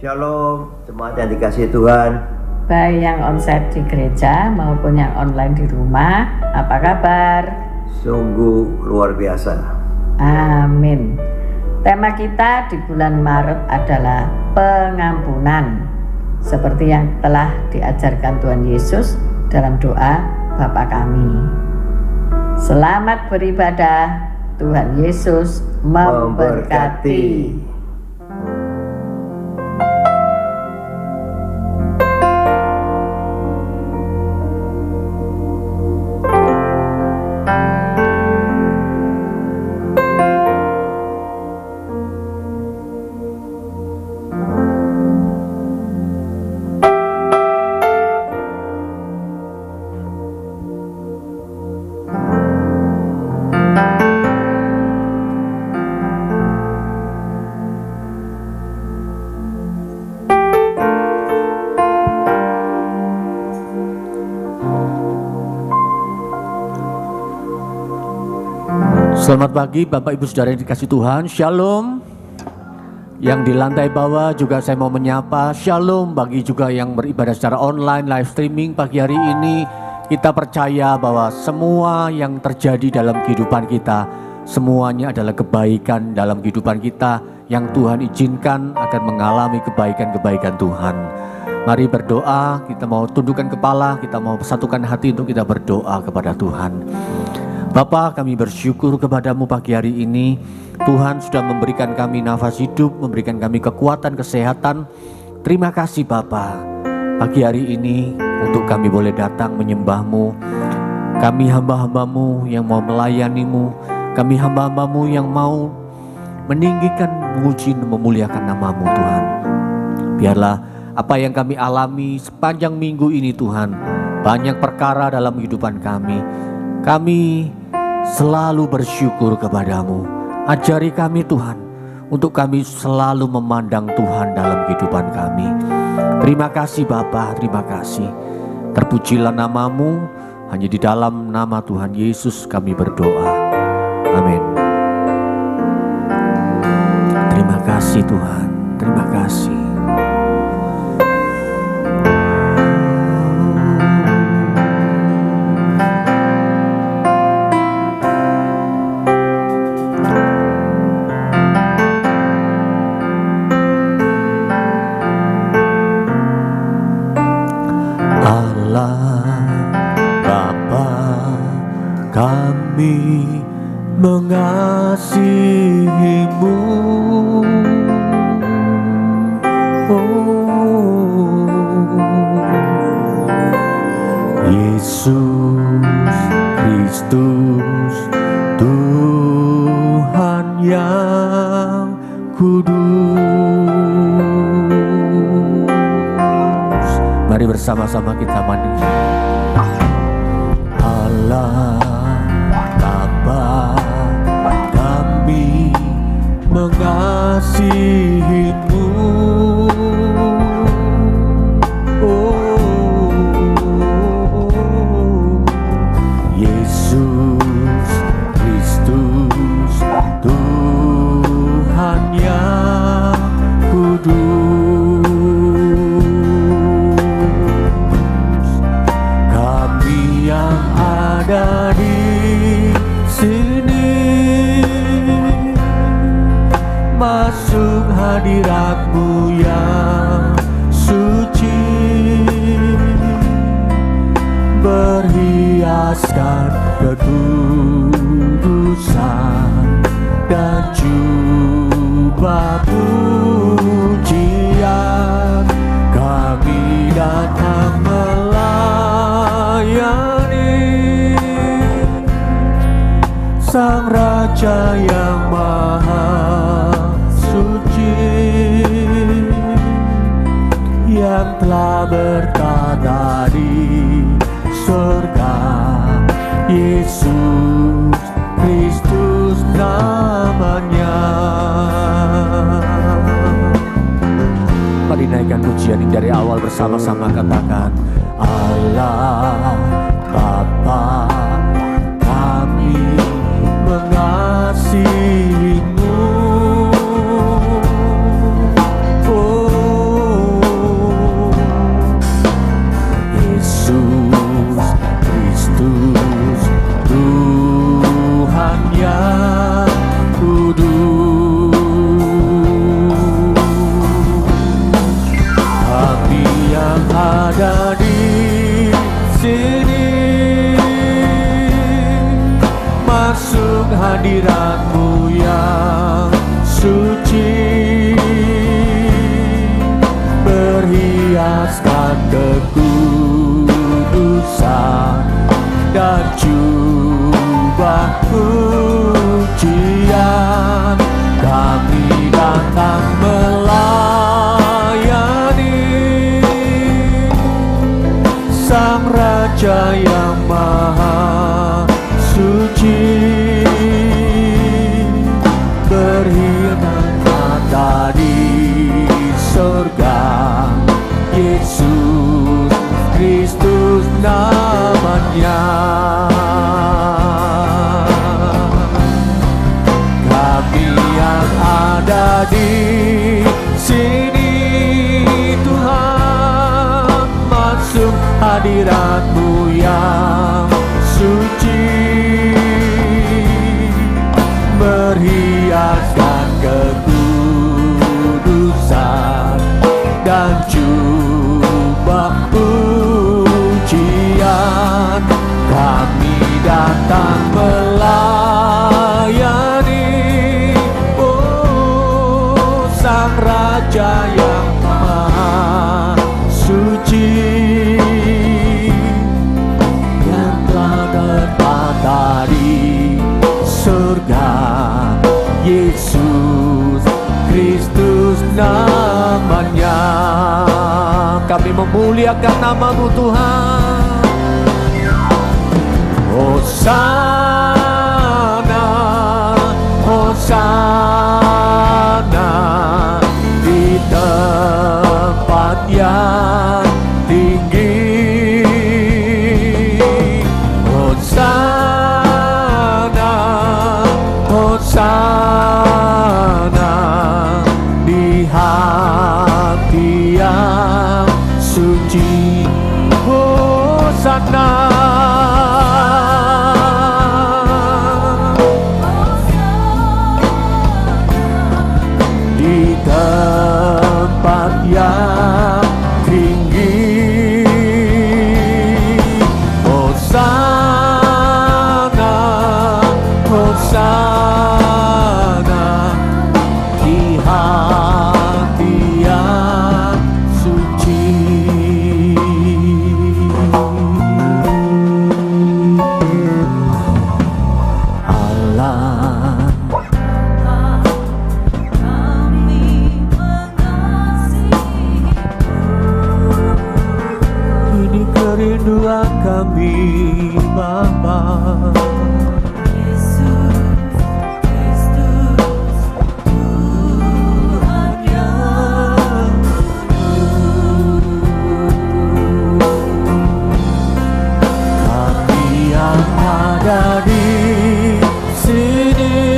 Shalom, jemaat yang dikasihi Tuhan. Baik yang onsite di gereja maupun yang online di rumah, apa kabar? Sungguh luar biasa. Amin. Tema kita di bulan Maret adalah pengampunan, seperti yang telah diajarkan Tuhan Yesus dalam doa Bapa kami. Selamat beribadah, Tuhan Yesus memberkati. Selamat pagi Bapak Ibu Saudara yang dikasihi Tuhan. Shalom. Yang di lantai bawah juga saya mau menyapa. Shalom bagi juga yang beribadah secara online live streaming pagi hari ini. Kita percaya bahwa semua yang terjadi dalam kehidupan kita, semuanya adalah kebaikan dalam kehidupan kita yang Tuhan izinkan akan mengalami kebaikan-kebaikan Tuhan. Mari berdoa, kita mau tundukkan kepala, kita mau satukan hati untuk kita berdoa kepada Tuhan. Bapa, kami bersyukur kepadamu pagi hari ini. Tuhan sudah memberikan kami nafas hidup, memberikan kami kekuatan, kesehatan. Terima kasih Bapa, pagi hari ini untuk kami boleh datang menyembah-Mu. Kami hamba-hamba-Mu yang mau melayani-Mu. Kami hamba-hamba-Mu yang mau meninggikan, memuji, memuliakan nama-Mu Tuhan. Biarlah apa yang kami alami sepanjang minggu ini Tuhan, banyak perkara dalam kehidupan kami. Kami selalu bersyukur kepadamu. Ajari kami Tuhan, untuk kami selalu memandang Tuhan dalam kehidupan kami. Terima kasih Bapa, terima kasih. Terpujilah namamu, hanya di dalam nama Tuhan Yesus kami berdoa. Amin. Terima kasih Tuhan, terima kasih. Mengasihimu, Yesus Kristus, Tuhan yang kudus. Mari bersama-sama kita mandi. Allah Bapa, kami mengasihimu. Yesus Kristus, Tuhan yang kudus. Kami yang ada di sini masuk hadirat-Mu yang suci, berhiaskan kekudusan dan jubah pujian. Kami datang melayani Sang Raja yang Maha Suci, yang telah berkata di surga, Yesus Kristus namanya. Mari naikkan pujian ini dari awal bersama-sama, katakan Allah Bapa, kami mengasihimu. Oh di sini Tuhan, masuk hadirat-Mu yang suci, berhiaskan kekudusan dan jubah pujian. Kami datang melayani, oh Sang Raja yang Maha Suci, yang telah bertata di surga. Yesus Kristus namanya. Kami memuliakan nama-Mu Tuhan. Hosana, Hosana di tempat yang tinggi. Hosana, Hosana di hati yang suci. Hosana, di tempat yang tinggi. Hosana, Hosana di hati yang suci. Allah ini kerinduan kami, Bapa. Yesus Kristus Tuhan yang Kami yang ada di sini,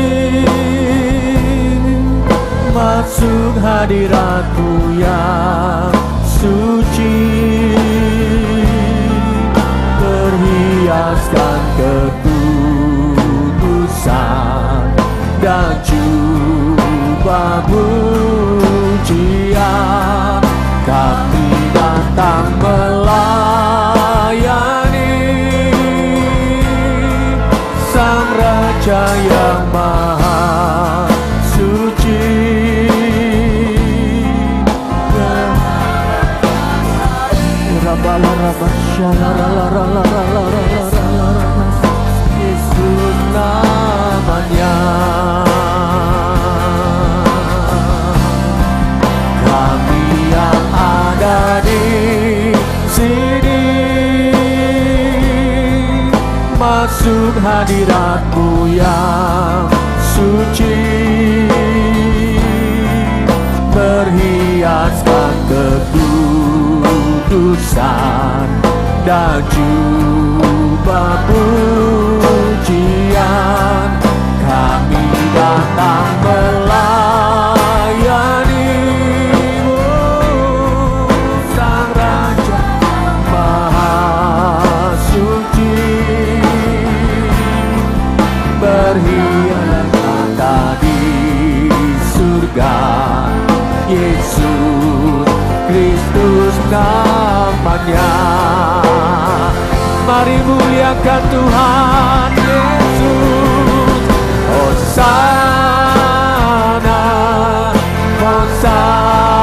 masuk hadirat-Mu yang suci, berhiaskan kekudusan dan jubah pujian. Kami datang melayani Sang Raja yang Maha Suci. Yesus namanya. Kami yang ada di sini, masuk hadirat-Mu yang suci, berhiaskan kekudusan dan jubah pujian. Kami datang melayani, oh Sang Raja Maha Suci, berhiaskan di surga. Yesus Kristus namanya. Mari muliakan Tuhan Yesus. Hosana, Hosana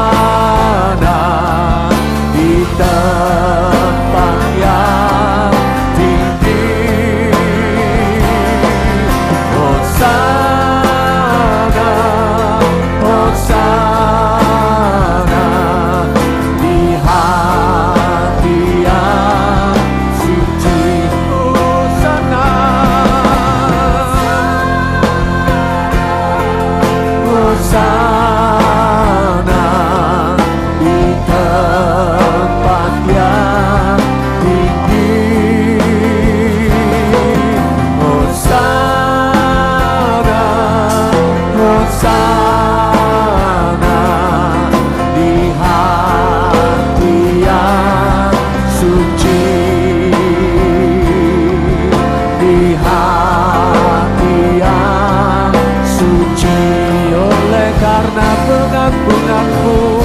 di tempat yang tinggi. Hosana, Hosana di hati yang suci. Hosana, Hosana di tempat yang tinggi. Hosana, Hosana karena pengampunanmu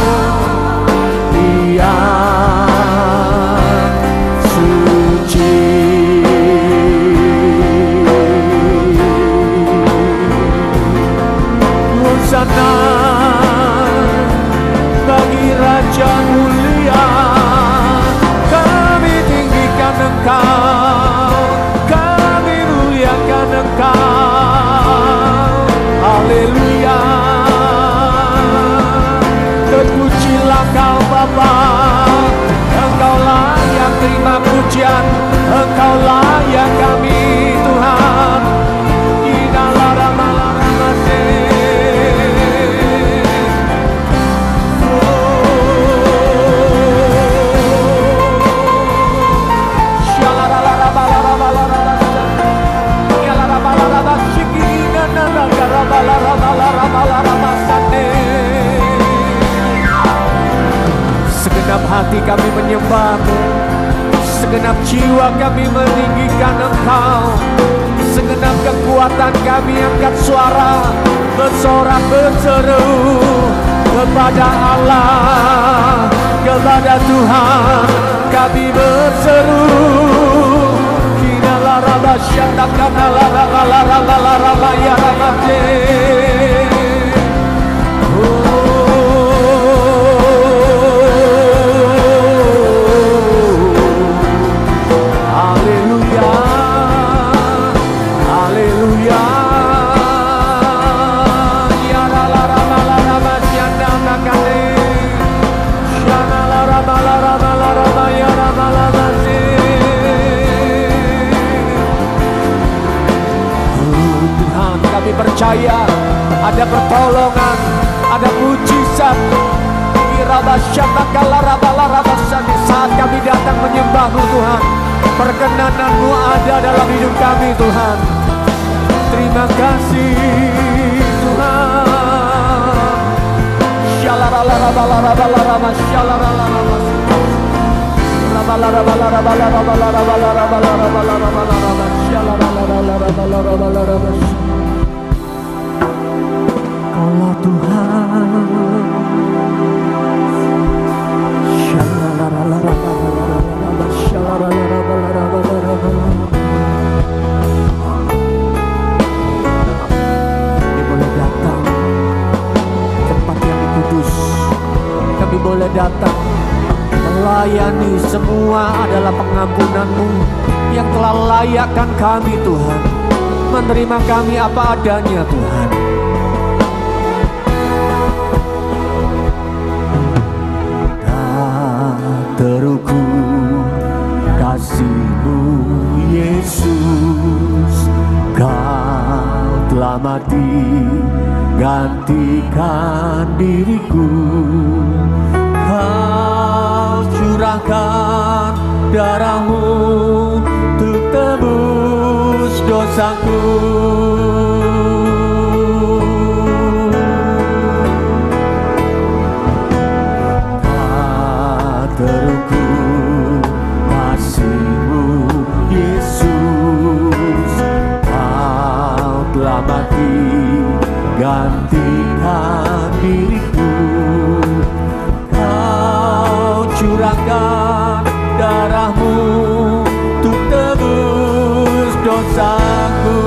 yang suci. Hosana bagi Raja mulia, kami tinggikan Engkau, kami muliakan Engkau. Haleluya. Terpujilah Kau Bapa, Engkau layak terima pujian, Engkau layak kami Tuhan. Segenap hati kami menyembah-Mu, segenap jiwa kami meninggikan Engkau, segenap kekuatan kami angkat suara, bersorak berseru kepada Allah, kepada Tuhan kami berseru. Kami percaya ada pertolongan, ada mujizat. Saat kami datang menyembah-Mu Tuhan, perkenanan-Mu ada dalam hidup kami Tuhan. Terima kasih Tuhan. Allah Tuhan. Kami boleh datang tempat yang kudus, kami boleh datang melayani. Semua adalah pengampunan-Mu yang telah layakkan kami Tuhan. Menerima kami apa adanya Tuhan. Terukur kasih-Mu Yesus, Kau telah mati gantikan diriku. Kau curahkan darah-Mu untuk tebus dosaku. Terukur kasih-Mu Yesus, Kau telah mati gantikan diriku. Kau curahkan darah-Mu untuk tebus dosaku.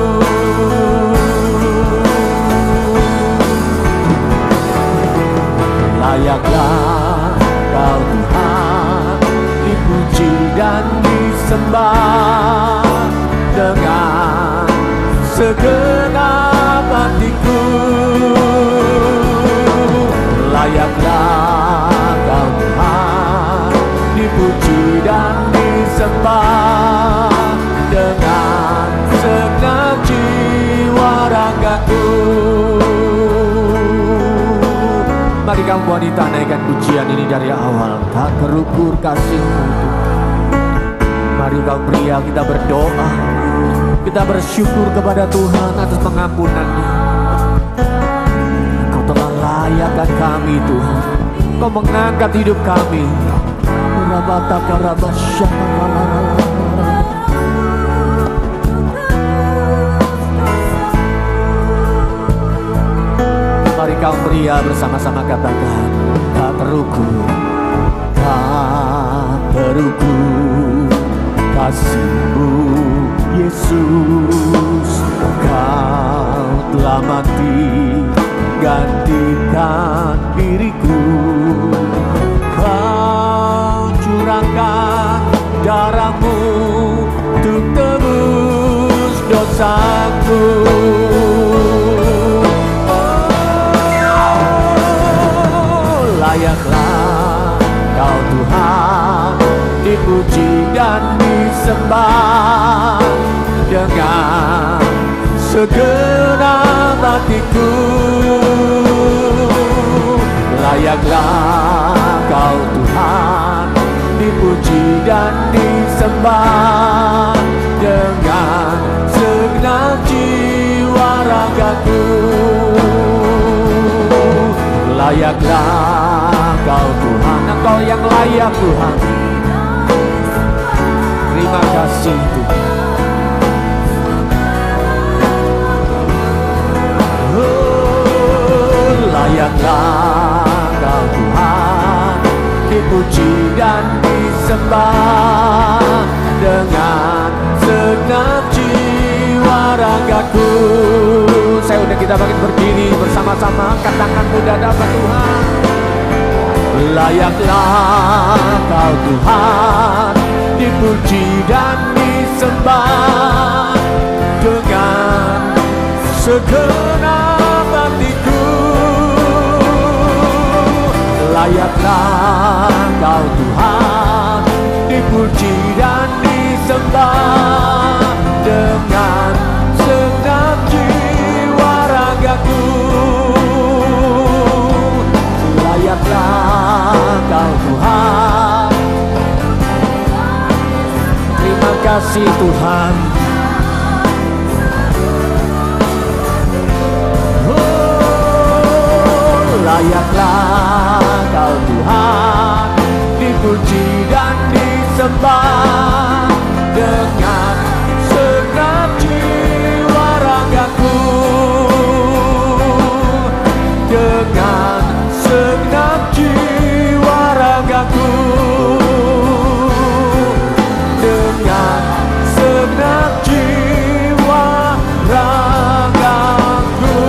Layaklah Kau Tuhan dipuji dan disembah dengan segenap hatiku. Layaklah Kau Tuhan dipuji dan disembah dengan segenap jiwa ragaku. Mari kamu wanita naikkan pujian ini dari awal. Tak terukur kasih-Mu. Mari kaum pria kita berdoa, kita bersyukur kepada Tuhan atas pengampunan-Nya. Kau telah layakkan kami Tuhan, Kau mengangkat hidup kami. Mari kaum pria bersama-sama katakan, tak terukur, tak terukur kasih-Mu Yesus. Kau telah mati gantikan diriku, Kau curahkan darah-Mu untuk tebus dosaku. Layaklah Kau Tuhan dipuji dan disembah dengan segenap hatiku. Layaklah Kau Tuhan dipuji dan disembah dengan segenap jiwa ragaku. Layaklah Kau Tuhan, Engkau yang layak Tuhan. Terima kasih Tuhan. Layaklah Kau Tuhan dipuji dan disembah dengan segenap jiwa ragaku. Saya undang kita bangkit berdiri bersama-sama, angkat tanganmu di hadapan Tuhan. Layaklah Kau Tuhan dipuji dan disembah dengan segenap hatiku. Layaklah Kau Tuhan dipuji dan disembah dengan segenap jiwa ragaku. Layaklah Kau Tuhan. Terima kasih Tuhan. Layaklah Kau Tuhan dipuji dan disembah dengan segenap jiwa ragaku. Dengan segenap jiwa ragaku. Dengan segenap jiwa ragaku.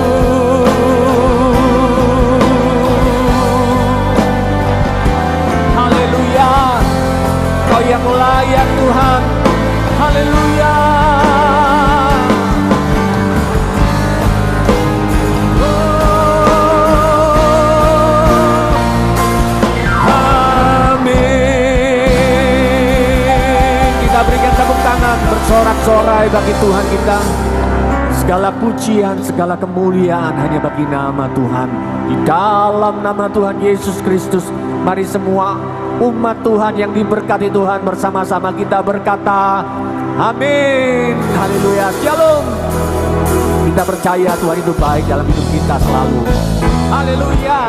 Haleluya, Kau yang layak Tuhan. Haleluya. Berikan tepuk tangan bersorak-sorai bagi Tuhan kita. Segala pujian, segala kemuliaan hanya bagi nama Tuhan. Di dalam nama Tuhan Yesus Kristus, mari semua umat Tuhan yang diberkati Tuhan bersama-sama kita berkata amin. Haleluya. Shalom. Kita percaya Tuhan itu baik dalam hidup kita selalu. Haleluya.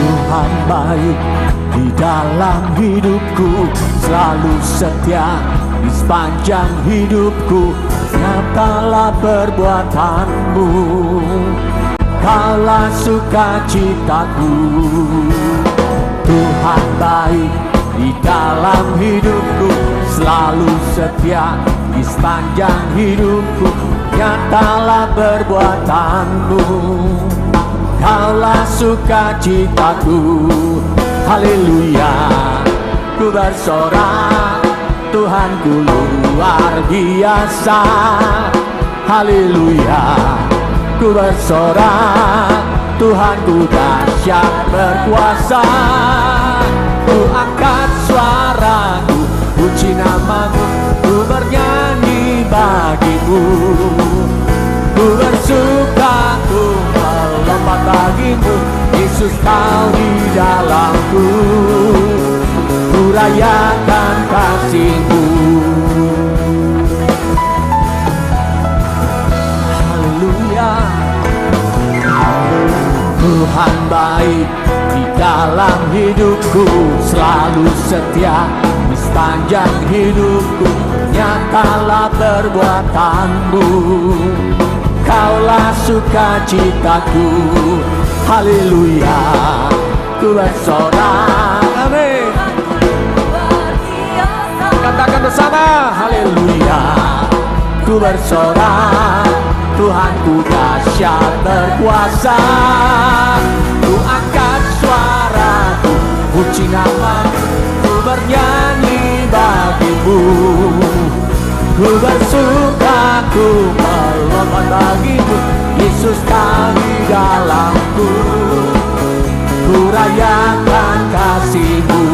Tuhan baik di dalam hidupku, selalu setia di sepanjang hidupku. Nyatalah perbuatanmu, Kaulah sukacitaku. Tuhan baik di dalam hidupku, selalu setia di sepanjang hidupku. Nyatalah perbuatanmu, Kaulah sukacitaku. Haleluya. Ku bersorak, Tuhanku luar biasa. Haleluya. Ku bersorak, Tuhanku dahsyat berkuasa. Ku angkat suaraku, puji namamu, ku bernyanyi bagimu. Ku bersuka, ku melompat bagimu, Yesus Kau di dalamku. Ku rayakan kasih-Mu. Haleluya. Tuhan baik di dalam dalam hidupku, selalu setia di sepanjang hidupku. Nyatalah perbuatanmu, Kaulah sukacitaku. Haleluya, ku bersorak. Amin. Katakan bersama, haleluya, ku bersorak. Tuhanku dahsyat berkuasa. Ku angkat suaraku, puji namamu, ku bernyanyi bagimu. Ku bersuka, ku melompat bagimu, Yesus kau di dalamku. Ku rayakan kasih-Mu.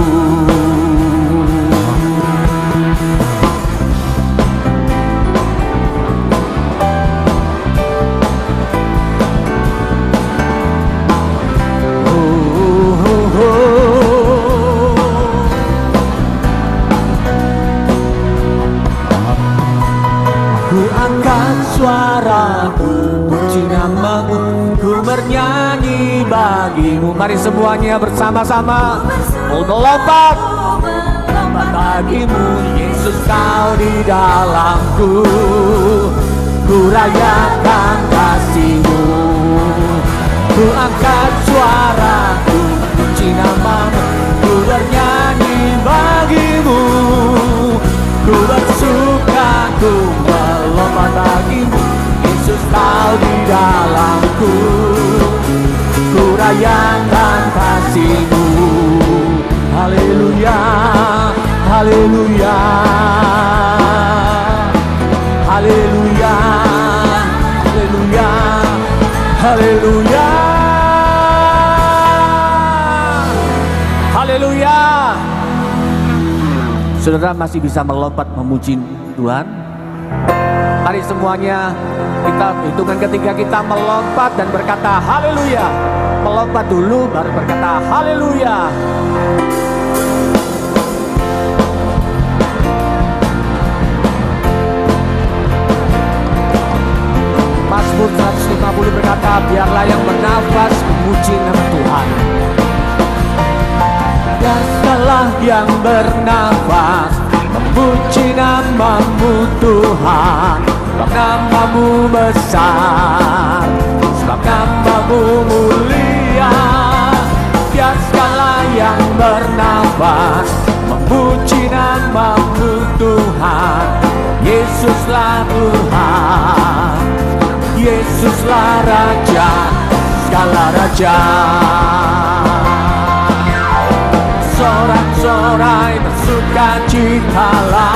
Ku angkat suaraku, puji namamu, ku bernyanyi bagimu. Mari semuanya bersama-sama melompat bagimu, Yesus kau di dalamku. Ku rayakan kasih-Mu. Ku angkat suaraku, puji namamu, ku bernyanyi bagimu. Ku bersuka, ku melompat bagimu, Yesus kau di dalamku. Ku rayakan kasih-Mu. Haleluya, haleluya, haleluya, haleluya, haleluya, haleluya. Saudara masih bisa melompat memuji Tuhan? Mari semuanya kita hitungan ketiga kita melompat dan berkata haleluya. Melompat dulu baru berkata haleluya. Mazmur 150 berkata, biarlah yang bernafas memuji nama Tuhan. Dan segala yang bernafas memuji namamu Tuhan. Sebab namamu besar, sebab namamu mulia. Biar segala yang bernafas memuji namamu Tuhan. Yesuslah Tuhan, Yesuslah Raja segala raja. Sorak-sorai bersukacitalah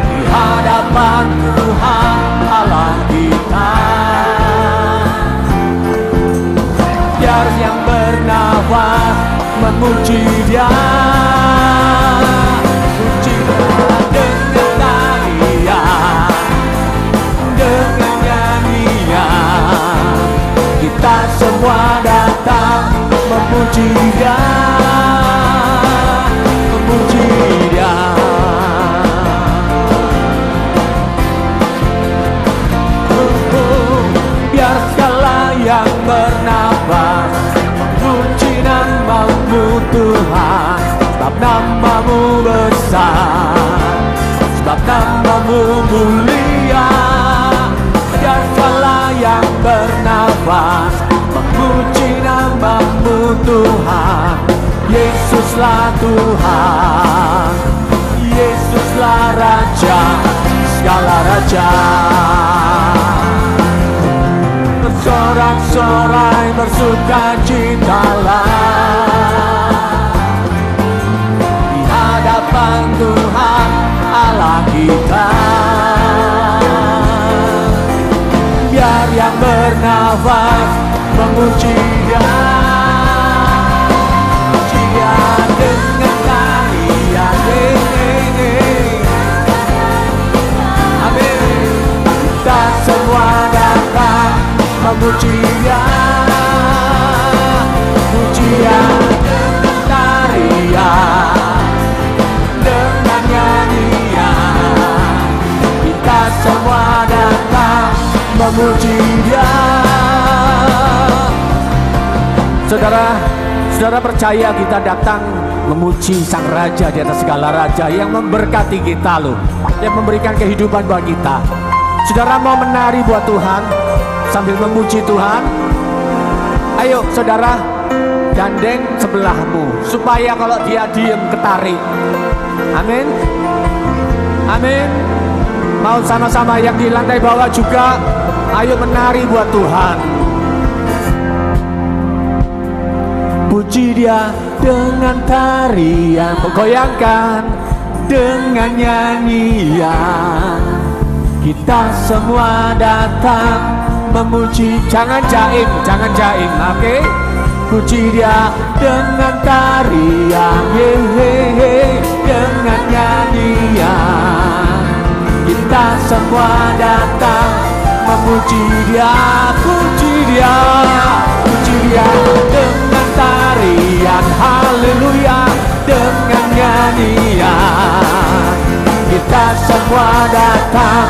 di hadapan Tuhan Allah kita. Biar yang bernafas memuji Dia, puji Dia dengan tarian, dengan nyanyian. Kita semua datang memuji Dia, memuji Dia. Biar segala yang bernafas memuji namamu Tuhan. Sebab namamu besar, sebab namamu mulia. Biar segala yang bernafas memuji namamu Tuhan. Yesuslah Tuhan, Yesuslah Raja segala raja. Bersorak-sorai bersukacitalah di hadapan Tuhan Allah kita. Biar yang bernafas memuji Dia, puji Dia dengan tarian. Amin. Kita semua datang memuji Dia, puji Dia dengan tarian, dengan nyanyian. Kita semua datang memuji Dia. Saudara percaya kita datang memuji Sang Raja di atas segala raja yang memberkati kita loh, yang memberikan kehidupan buat kita. Saudara mau menari buat Tuhan sambil memuji Tuhan? Ayo saudara, gandeng sebelahmu supaya kalau dia diem ketarik. Amin. Amin. Mau sama-sama yang di lantai bawah juga, ayo menari buat Tuhan. Puji Dia dengan tarian, goyangkan dengan nyanyian. Kita semua datang memuji, jangan jaim, oke? Puji Dia dengan tarian, dengan nyanyian. Kita semua datang memuji Dia, puji Dia dengan tarian, haleluya, dengan nyanyian. Kita semua datang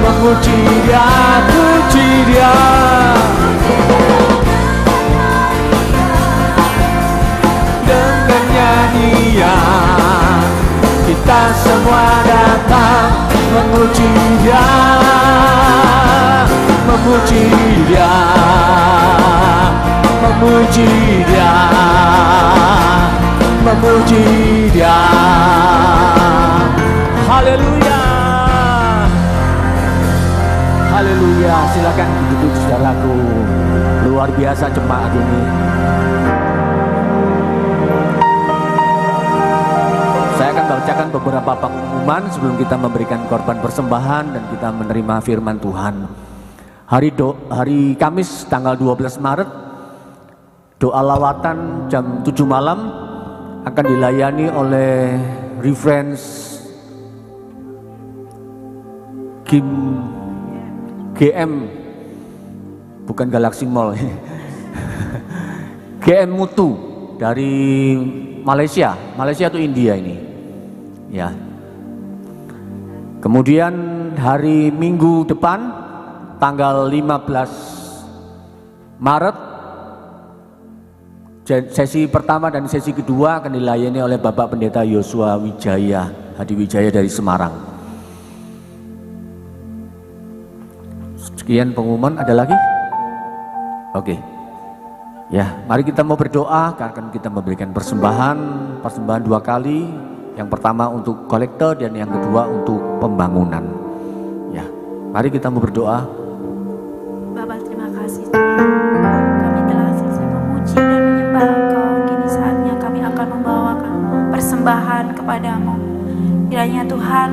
memuji Dia, puji Dia. Dengan nyanyian, kita semua datang memuji Dia, memuji Dia, memuji Dia, memuji Dia. Haleluya, haleluya. Silakan duduk saudaraku. Luar biasa jemaat ini. Saya akan bacakan beberapa pengumuman sebelum kita memberikan korban persembahan dan kita menerima firman Tuhan. Hari Kamis tanggal 12 Maret, doa lawatan jam 7 malam akan dilayani oleh Reference GM, bukan Galaxy Mall, GM Mutu dari Malaysia itu India ini, ya. Kemudian hari Minggu depan, tanggal 15 Maret, sesi pertama dan sesi kedua akan dilayani oleh Bapak Pendeta Yosua Wijaya, Hadi Wijaya dari Semarang. Sekian pengumuman, ada lagi? Oke. Ya, mari kita mau berdoa, akan kita memberikan persembahan 2 kali. Yang pertama untuk kolektor dan yang kedua untuk pembangunan. Ya, mari kita mau berdoa. Bapak, terima kasih Tuhan. Kami telah selesai memuji dan menyembah Engkau. Kini saatnya kami akan membawakan persembahan kepadamu. Kiranya Tuhan,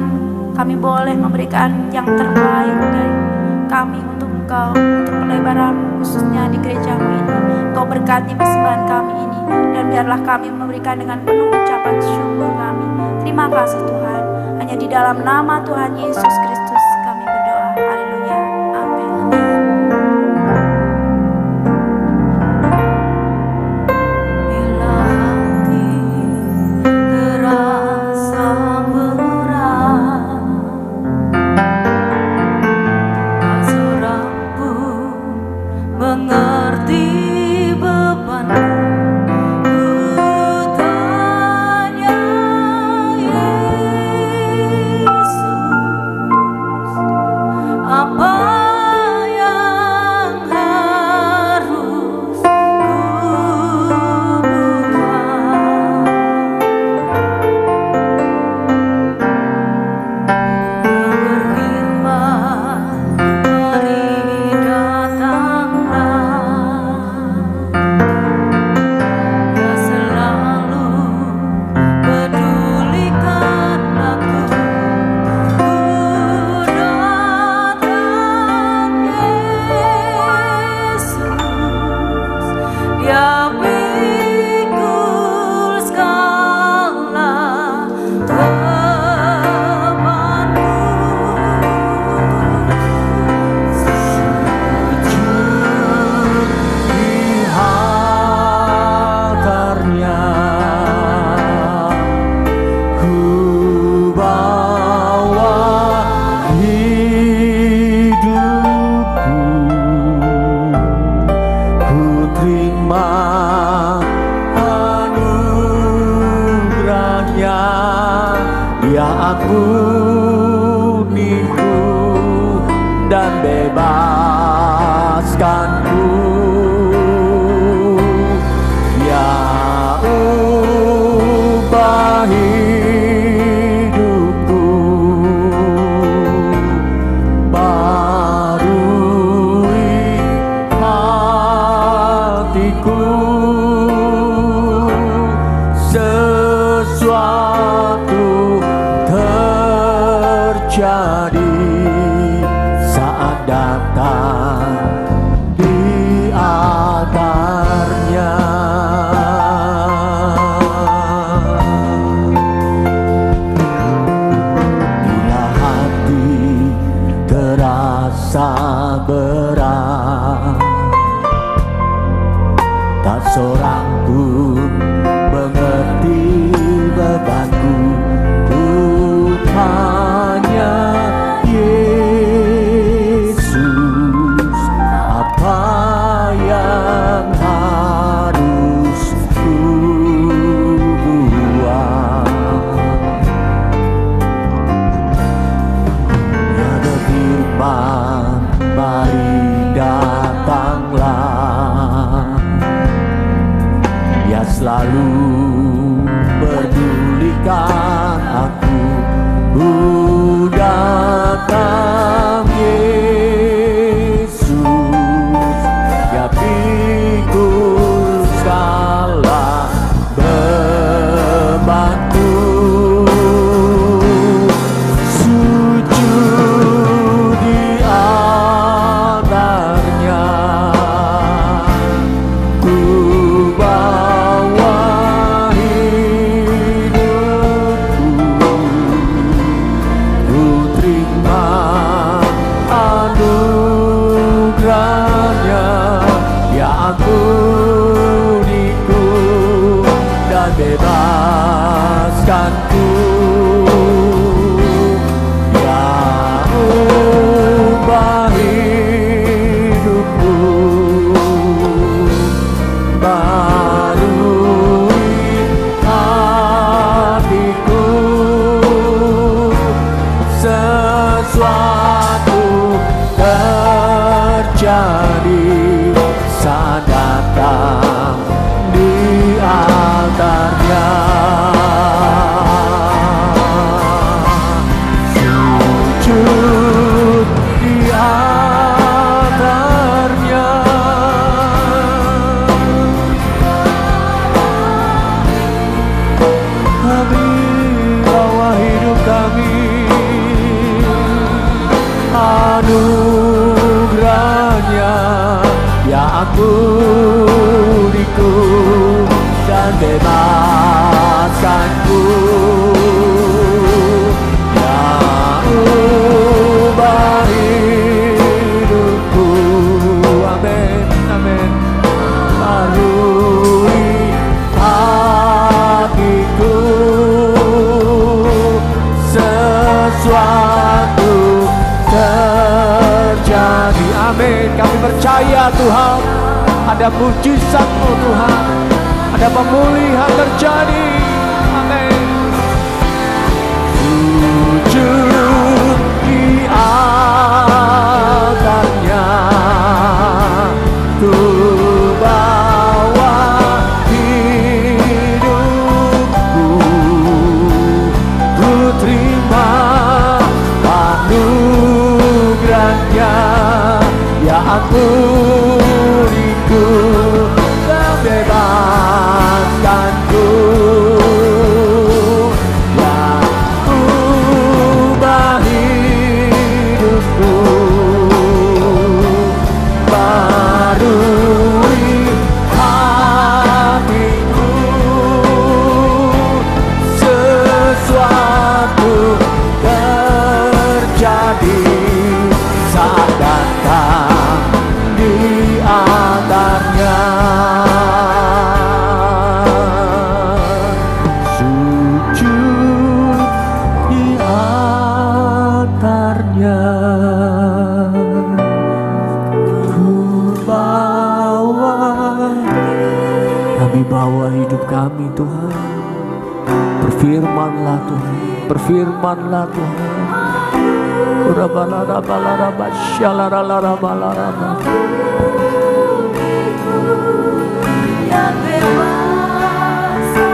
kami boleh memberikan yang terbaik dari kami untuk Engkau, untuk pelebaran khususnya di gerejamu ini. Engkau berkati persembahan kami ini, dan biarlah kami memberikan dengan penuh ucapan syukur kami. Terima kasih Tuhan. Hanya di dalam nama Tuhan Yesus Kristus kami berdoa. Haleluya. Amin. Bila hati terasa berat, tak seorang pun mengerti bebanku. Ku tanya Yesus, apa yang harus ku buat? Berfirman, mari datanglah. Dia selalu pedulikan aku. Ku datang Yesus, Dia pikul segala bebanku. Di altarnya ku bawa hidupku, ku terima Ya ampuniku dan bebaskanku. Ya ubah hidupku, barui hatiku. Sesuatu terjadi saat datang di altarnya. Bila hati terasa berat, tak seorang pun mengerti bebanku, hanya Yesus. Apa yang harus ku buat? Ya berfirman, mari datanglah. Ya selalu pedulikan aku. Datang Yesus, ya pikul segala bebanku. Sujud di altarnya, ku bawa hidupku, ku terima anugerahnya. Ya ampuniku dan bebaskanku. Ya ubah hidupku, barui hatiku. Sesuatu terjadi saat datang di altarnya. Sujud di altarnya, kami bawa hidup kami, anugerahnya. Ya ampuniku dan bebaskanku. Ya ubah hidupku, amin, amin. Barui hatiku, sesuatu terjadi. Amin. Kami percaya Tuhan, ada mujizat, oh Tuhan, ada pemulihan terjadi. Amin. Sujud di altarnya, ku bawa hidupku, ku terima anugerahnya. Ya ampuniku dan bebaskanku. Ya ubah hidupku, barui hatiku. Sesuatu terjadi saat datang di Berfirmanlah Tuhan. Urabalaraba syalaralabalaba. yang dewasa.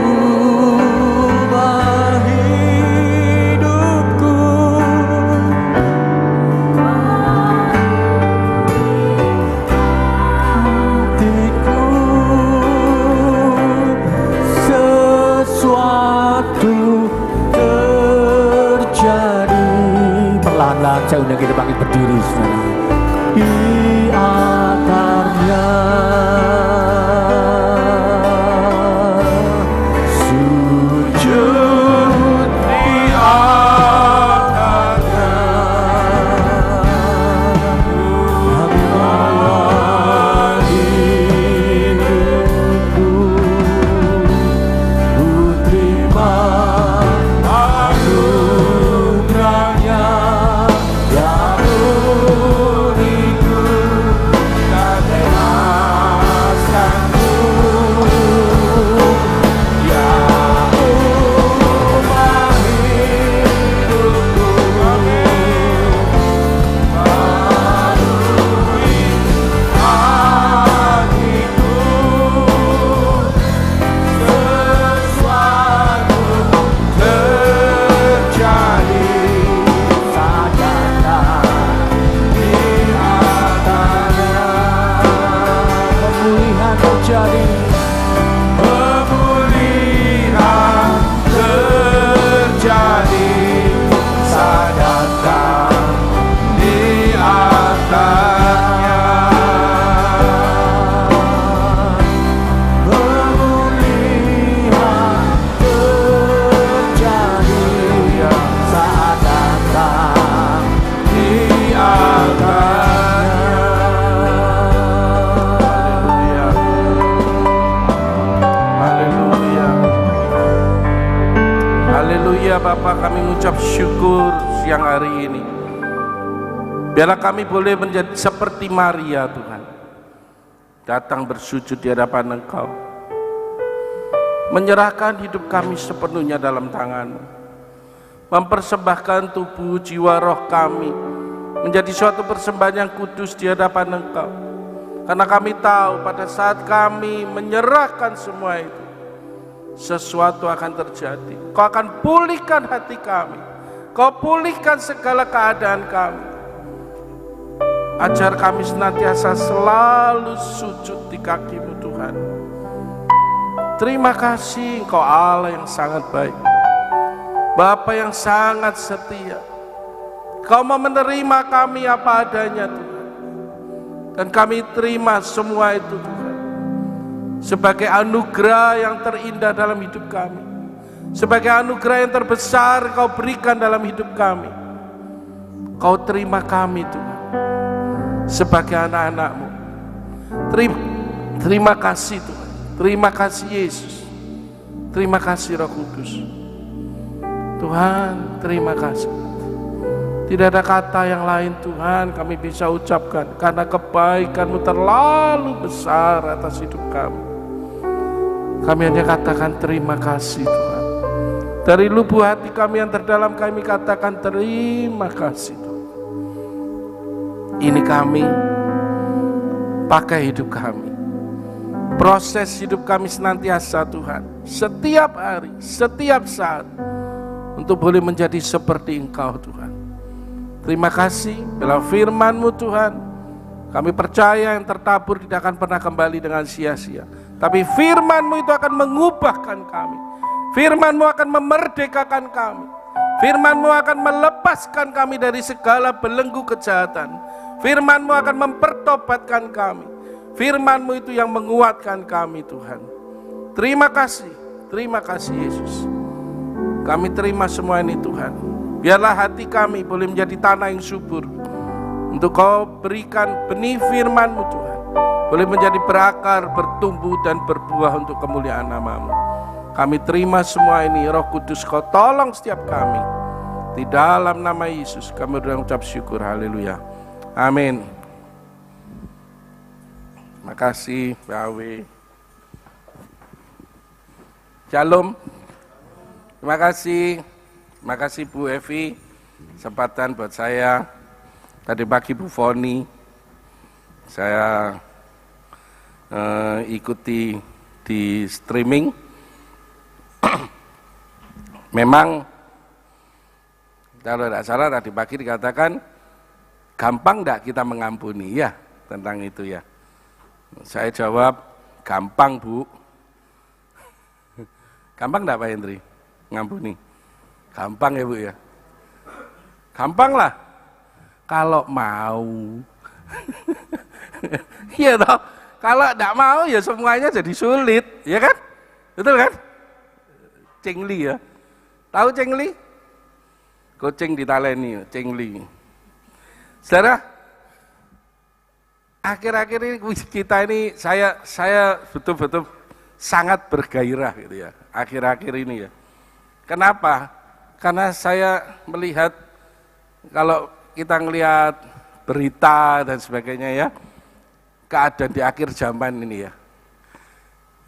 Ubah hidupku. Hatiku sesuatu terjadi. Perlahan-lahan saya undang kita bangkit berdiri, saudara. Di akarnya sujud di akarnya Hamdalah hidupku, ku terima anugerahnya yang uniku dan bebaskanku. Ya ubah hidupku, barui hatiku, sesuatu terjadi sadarkan di atasnya. Pemulihan terjadi, pemulihan terjadi, sadarkan di atasnya. Pemulihan terjadi saat datang di atasnya. Haleluya. Haleluya. Bapa, kami mengucap syukur siang hari ini. Biarlah kami boleh menjadi seperti Maria, Tuhan. Datang bersujud di hadapan Engkau, menyerahkan hidup kami sepenuhnya dalam tangan-Mu, mempersembahkan tubuh, jiwa, roh kami menjadi suatu persembahan yang kudus di hadapan Engkau. Karena kami tahu pada saat kami menyerahkan semua itu, sesuatu akan terjadi. Kau akan pulihkan hati kami, Kau pulihkan segala keadaan kami. Ajar kami senantiasa selalu sujud di kaki-Mu, Tuhan. Terima kasih, Engkau Allah yang sangat baik, Bapa yang sangat setia. Kau mau menerima kami apa adanya, Tuhan, dan kami terima semua itu, Tuhan, sebagai anugerah yang terindah dalam hidup kami, sebagai anugerah yang terbesar Kau berikan dalam hidup kami. Kau terima kami, Tuhan, sebagai anak-anak-Mu. Terima kasih, Tuhan. Terima kasih Yesus. Terima kasih Roh Kudus. Tuhan, terima kasih. Tidak ada kata yang lain, Tuhan, kami bisa ucapkan, karena kebaikan-Mu terlalu besar atas hidup kami. Kami hanya katakan terima kasih, Tuhan. Dari lubuk hati kami yang terdalam, kami katakan terima kasih, Tuhan. Ini kami pakai hidup kami, proses hidup kami senantiasa, Tuhan, setiap hari, setiap saat, untuk boleh menjadi seperti Engkau, Tuhan. Terima kasih bila firman-Mu, Tuhan. Kami percaya yang tertabur tidak akan pernah kembali dengan sia-sia, tapi firman-Mu itu akan mengubahkan kami. Firman-Mu akan memerdekakan kami. Firman-Mu akan melepaskan kami dari segala belenggu kejahatan. Firman-Mu akan mempertobatkan kami. Firman-Mu itu yang menguatkan kami, Tuhan. Terima kasih Yesus. Kami terima semua ini, Tuhan. Biarlah hati kami boleh menjadi tanah yang subur untuk Kau berikan benih firman-Mu, Tuhan, boleh menjadi berakar, bertumbuh dan berbuah untuk kemuliaan nama-Mu. Kami terima semua ini. Roh Kudus, Kau tolong setiap kami. Di dalam nama Yesus kami berucap syukur. Haleluya. Amin. Terima kasih, Mbak Awi. Shalom. Terima kasih Bu Evi, kesempatan buat saya. Tadi pagi Bu Foni, saya ikuti di streaming. Memang kalau tidak salah tadi pagi dikatakan gampang tidak kita mengampuni, ya tentang itu ya. Saya jawab gampang Bu. Gampang tidak Pak Hendri ngampuni? Gampang ya Bu ya. Gampang lah kalau mau. Iya toh. Kalau tidak mau ya semuanya jadi sulit, ya kan? Betul kan? Cengli ya. Tahu cengli? Kucing ditaleni, cengli. Saudara, akhir-akhir ini kita ini saya betul-betul sangat bergairah gitu ya. Akhir-akhir ini ya. Kenapa? Karena saya melihat kalau kita ngelihat berita dan sebagainya ya, keadaan di akhir zaman ini ya.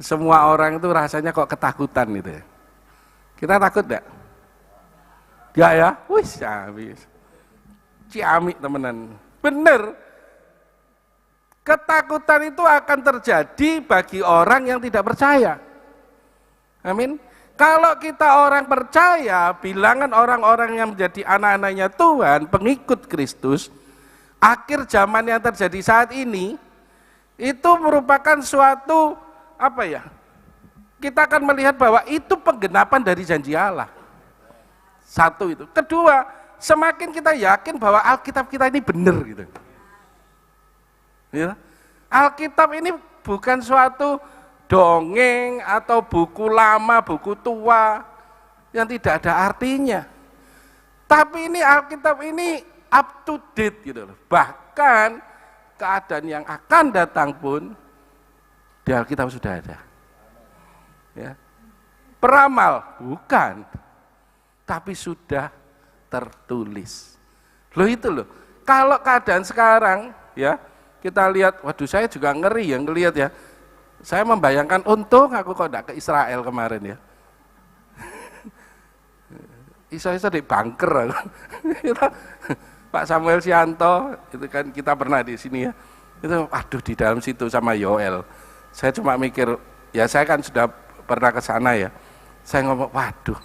Semua orang itu rasanya kok ketakutan gitu ya. Kita takut enggak? Enggak ya? Wih, habis. Ciamik temenan. Bener. Ketakutan itu akan terjadi bagi orang yang tidak percaya. Amin. Kalau kita orang percaya, bilangan orang-orang yang menjadi anak-anaknya Tuhan, pengikut Kristus, akhir zaman yang terjadi saat ini, itu merupakan suatu, apa ya, kita akan melihat bahwa itu penggenapan dari janji Allah. Satu itu. Kedua, semakin kita yakin bahwa Alkitab kita ini benar gitu. Ya. Alkitab ini bukan suatu dongeng atau buku lama, buku tua yang tidak ada artinya. Tapi ini Alkitab ini up to date gitu loh. Bahkan keadaan yang akan datang pun di Alkitab sudah ada. Ya. Peramal bukan, tapi sudah tertulis. Loh itu loh. Kalau keadaan sekarang ya, kita lihat, waduh saya juga ngeri ya ngelihat ya. Saya membayangkan untung aku kok enggak ke Israel kemarin ya. Iso-iso di bunker aku. Pak Samuel Sianto, itu kan kita pernah di sini ya. Itu aduh di dalam situ sama Yoel. Saya cuma mikir, ya saya kan sudah pernah ke sana ya. Saya ngomong, waduh,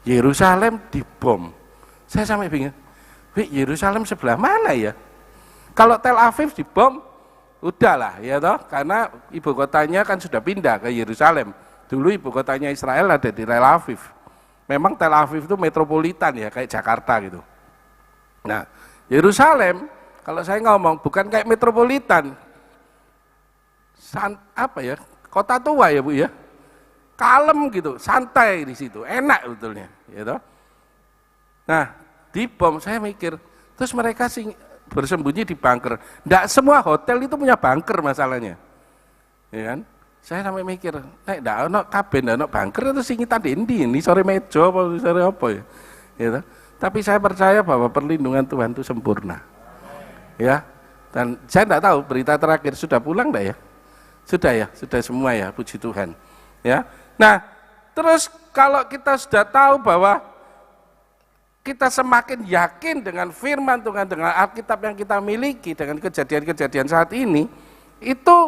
Yerusalem dibom. Saya sampai bingung, Yerusalem sebelah mana ya? Kalau Tel Aviv dibom, udahlah ya toh, karena ibu kotanya kan sudah pindah ke Yerusalem. Dulu ibu kotanya Israel ada di Tel Aviv. Memang Tel Aviv itu metropolitan ya, kayak Jakarta gitu. Nah, Yerusalem kalau saya ngomong bukan kayak metropolitan. Apa ya? Kota tua ya, Bu ya. Kalem gitu, santai di situ, enak betulnya, ya toh. Nah, dibom saya mikir, terus mereka bersembunyi di bunker. Nggak semua hotel itu punya bunker masalahnya, ya kan? Saya sampai mikir, nggak ono kabeh, nggak ono bunker itu singitan ini sore mejo apa sore apa ya, gitu. Tapi saya percaya bahwa perlindungan Tuhan itu sempurna, ya. Dan saya nggak tahu berita terakhir sudah pulang nggak ya? Sudah ya, sudah semua ya, puji Tuhan, ya. Nah, terus kalau kita sudah tahu bahwa kita semakin yakin dengan firman Tuhan, dengan Alkitab yang kita miliki, dengan kejadian-kejadian saat ini, itu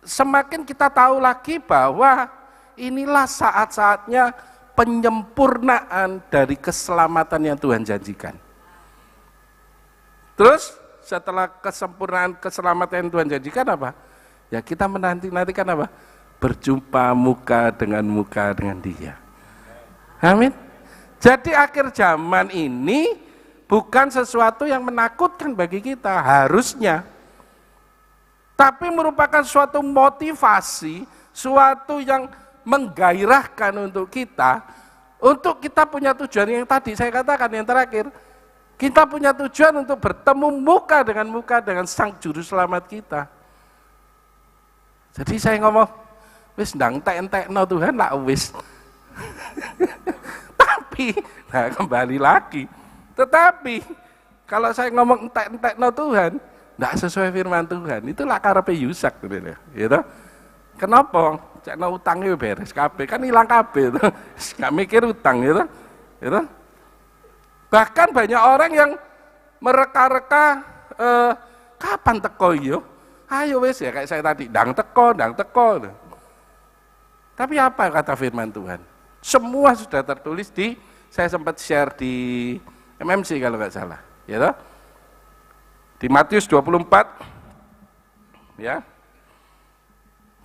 semakin kita tahu lagi bahwa inilah saat-saatnya penyempurnaan dari keselamatan yang Tuhan janjikan. Terus setelah kesempurnaan keselamatan yang Tuhan janjikan apa? Ya kita menanti-nantikan apa? Berjumpa muka dengan Dia. Amin. Jadi akhir zaman ini bukan sesuatu yang menakutkan bagi kita, harusnya. Tapi merupakan suatu motivasi, suatu yang menggairahkan untuk kita punya tujuan yang tadi saya katakan yang terakhir. Kita punya tujuan untuk bertemu muka dengan Sang Juru Selamat kita. Jadi saya ngomong, wis ndang entek-entekno Tuhan lah wis. Nah kembali lagi, tetapi kalau saya ngomong entek-entekno Tuhan, tidak sesuai firman Tuhan, itulah karepe Yusak gitu. Kenapa? cekno utangnya beres kabeh, kan hilang kabeh itu. Gak mikir utang gitu. Gitu. Bahkan banyak orang yang mereka-reka kapan teko yo? Ayo wes ya kayak saya tadi, ndang teko. Tapi apa kata firman Tuhan? Semua sudah tertulis saya sempat share di MMC kalau nggak salah, ya toh? Di Matius 24, ya.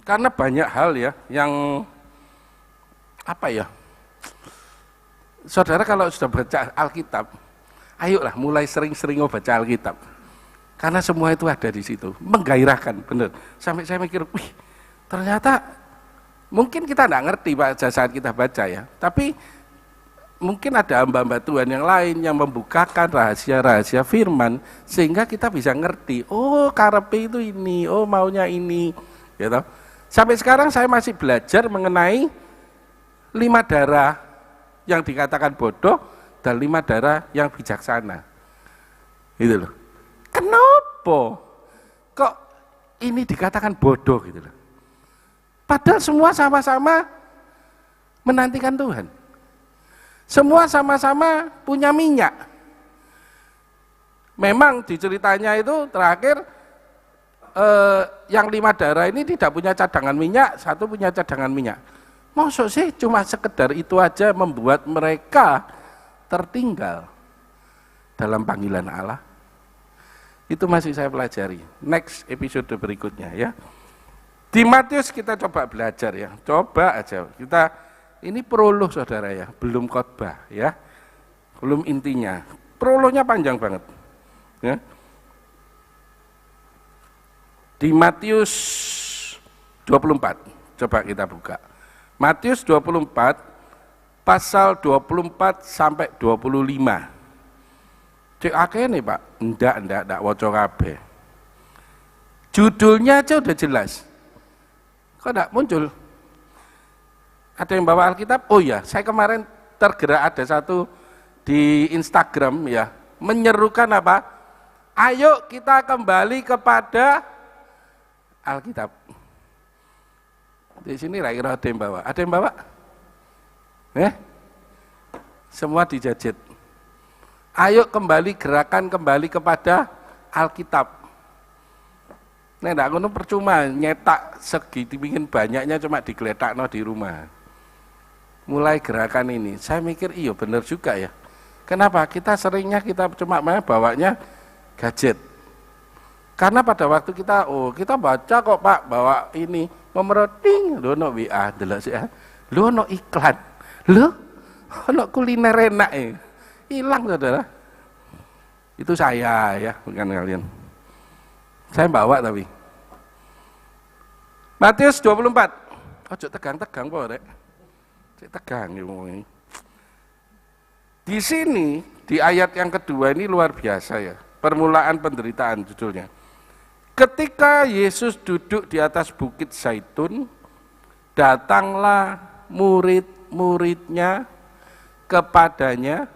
Karena banyak hal ya yang apa ya? Saudara kalau sudah baca Alkitab, ayolah mulai sering-sering baca Alkitab. Karena semua itu ada di situ, menggairahkan, bener. Sampai saya mikir, wih, ternyata mungkin kita nggak ngerti pada saat kita baca ya, tapi mungkin ada hamba-hamba Tuhan yang lain yang membukakan rahasia-rahasia firman sehingga kita bisa ngerti, oh karepe itu ini, oh maunya ini, gitu. Sampai sekarang saya masih belajar mengenai 5 darah yang dikatakan bodoh dan 5 darah yang bijaksana, gitu loh. Kenapa kok ini dikatakan bodoh gitu loh? Padahal semua sama-sama menantikan Tuhan. Semua sama-sama punya minyak. Memang di ceritanya itu terakhir yang 5 darah ini tidak punya cadangan minyak, 1 punya cadangan minyak. Maksud sih cuma sekedar itu aja membuat mereka tertinggal dalam panggilan Allah. Itu masih saya pelajari. Next episode berikutnya ya. Di Matius kita coba belajar ya. Coba aja. Kita ini prolog saudara ya, belum khotbah ya. Belum intinya. Prolognya panjang banget. Ya. Di Matius 24. Coba kita buka. Matius 24 pasal 24 sampai 25. Cek akeh nih Pak, enggak waca kabeh. Judulnya aja udah jelas. Kok enggak muncul? Ada yang bawa Alkitab? Oh ya, saya kemarin tergerak ada satu di Instagram ya, menyerukan apa? Ayo kita kembali kepada Alkitab. Di sini kira-kira ada yang bawa. Ada yang bawa? Semua dijajet. Ayo kembali gerakan kembali kepada Alkitab. Nah, ndak ngono percuma nyetak segitu pingin banyaknya cuma digeletakno di rumah. Mulai gerakan ini, saya mikir iya bener juga ya. Kenapa? Kita seringnya kita cuma bawanya gadget. Karena pada waktu kita baca kok Pak, bawa ini nomor ting, lho ono WA delok sih. Lho ono iklan. Lho ono kuliner enak hilang saudara. Itu saya ya, bukan kalian. Saya bawa tapi. Matius 24. Ojo tegang-tegang po rek. Cek tegang ini. Di sini di ayat yang kedua ini luar biasa ya. Permulaan penderitaan judulnya. Ketika Yesus duduk di atas bukit Zaitun, datanglah murid-muridnya kepadanya.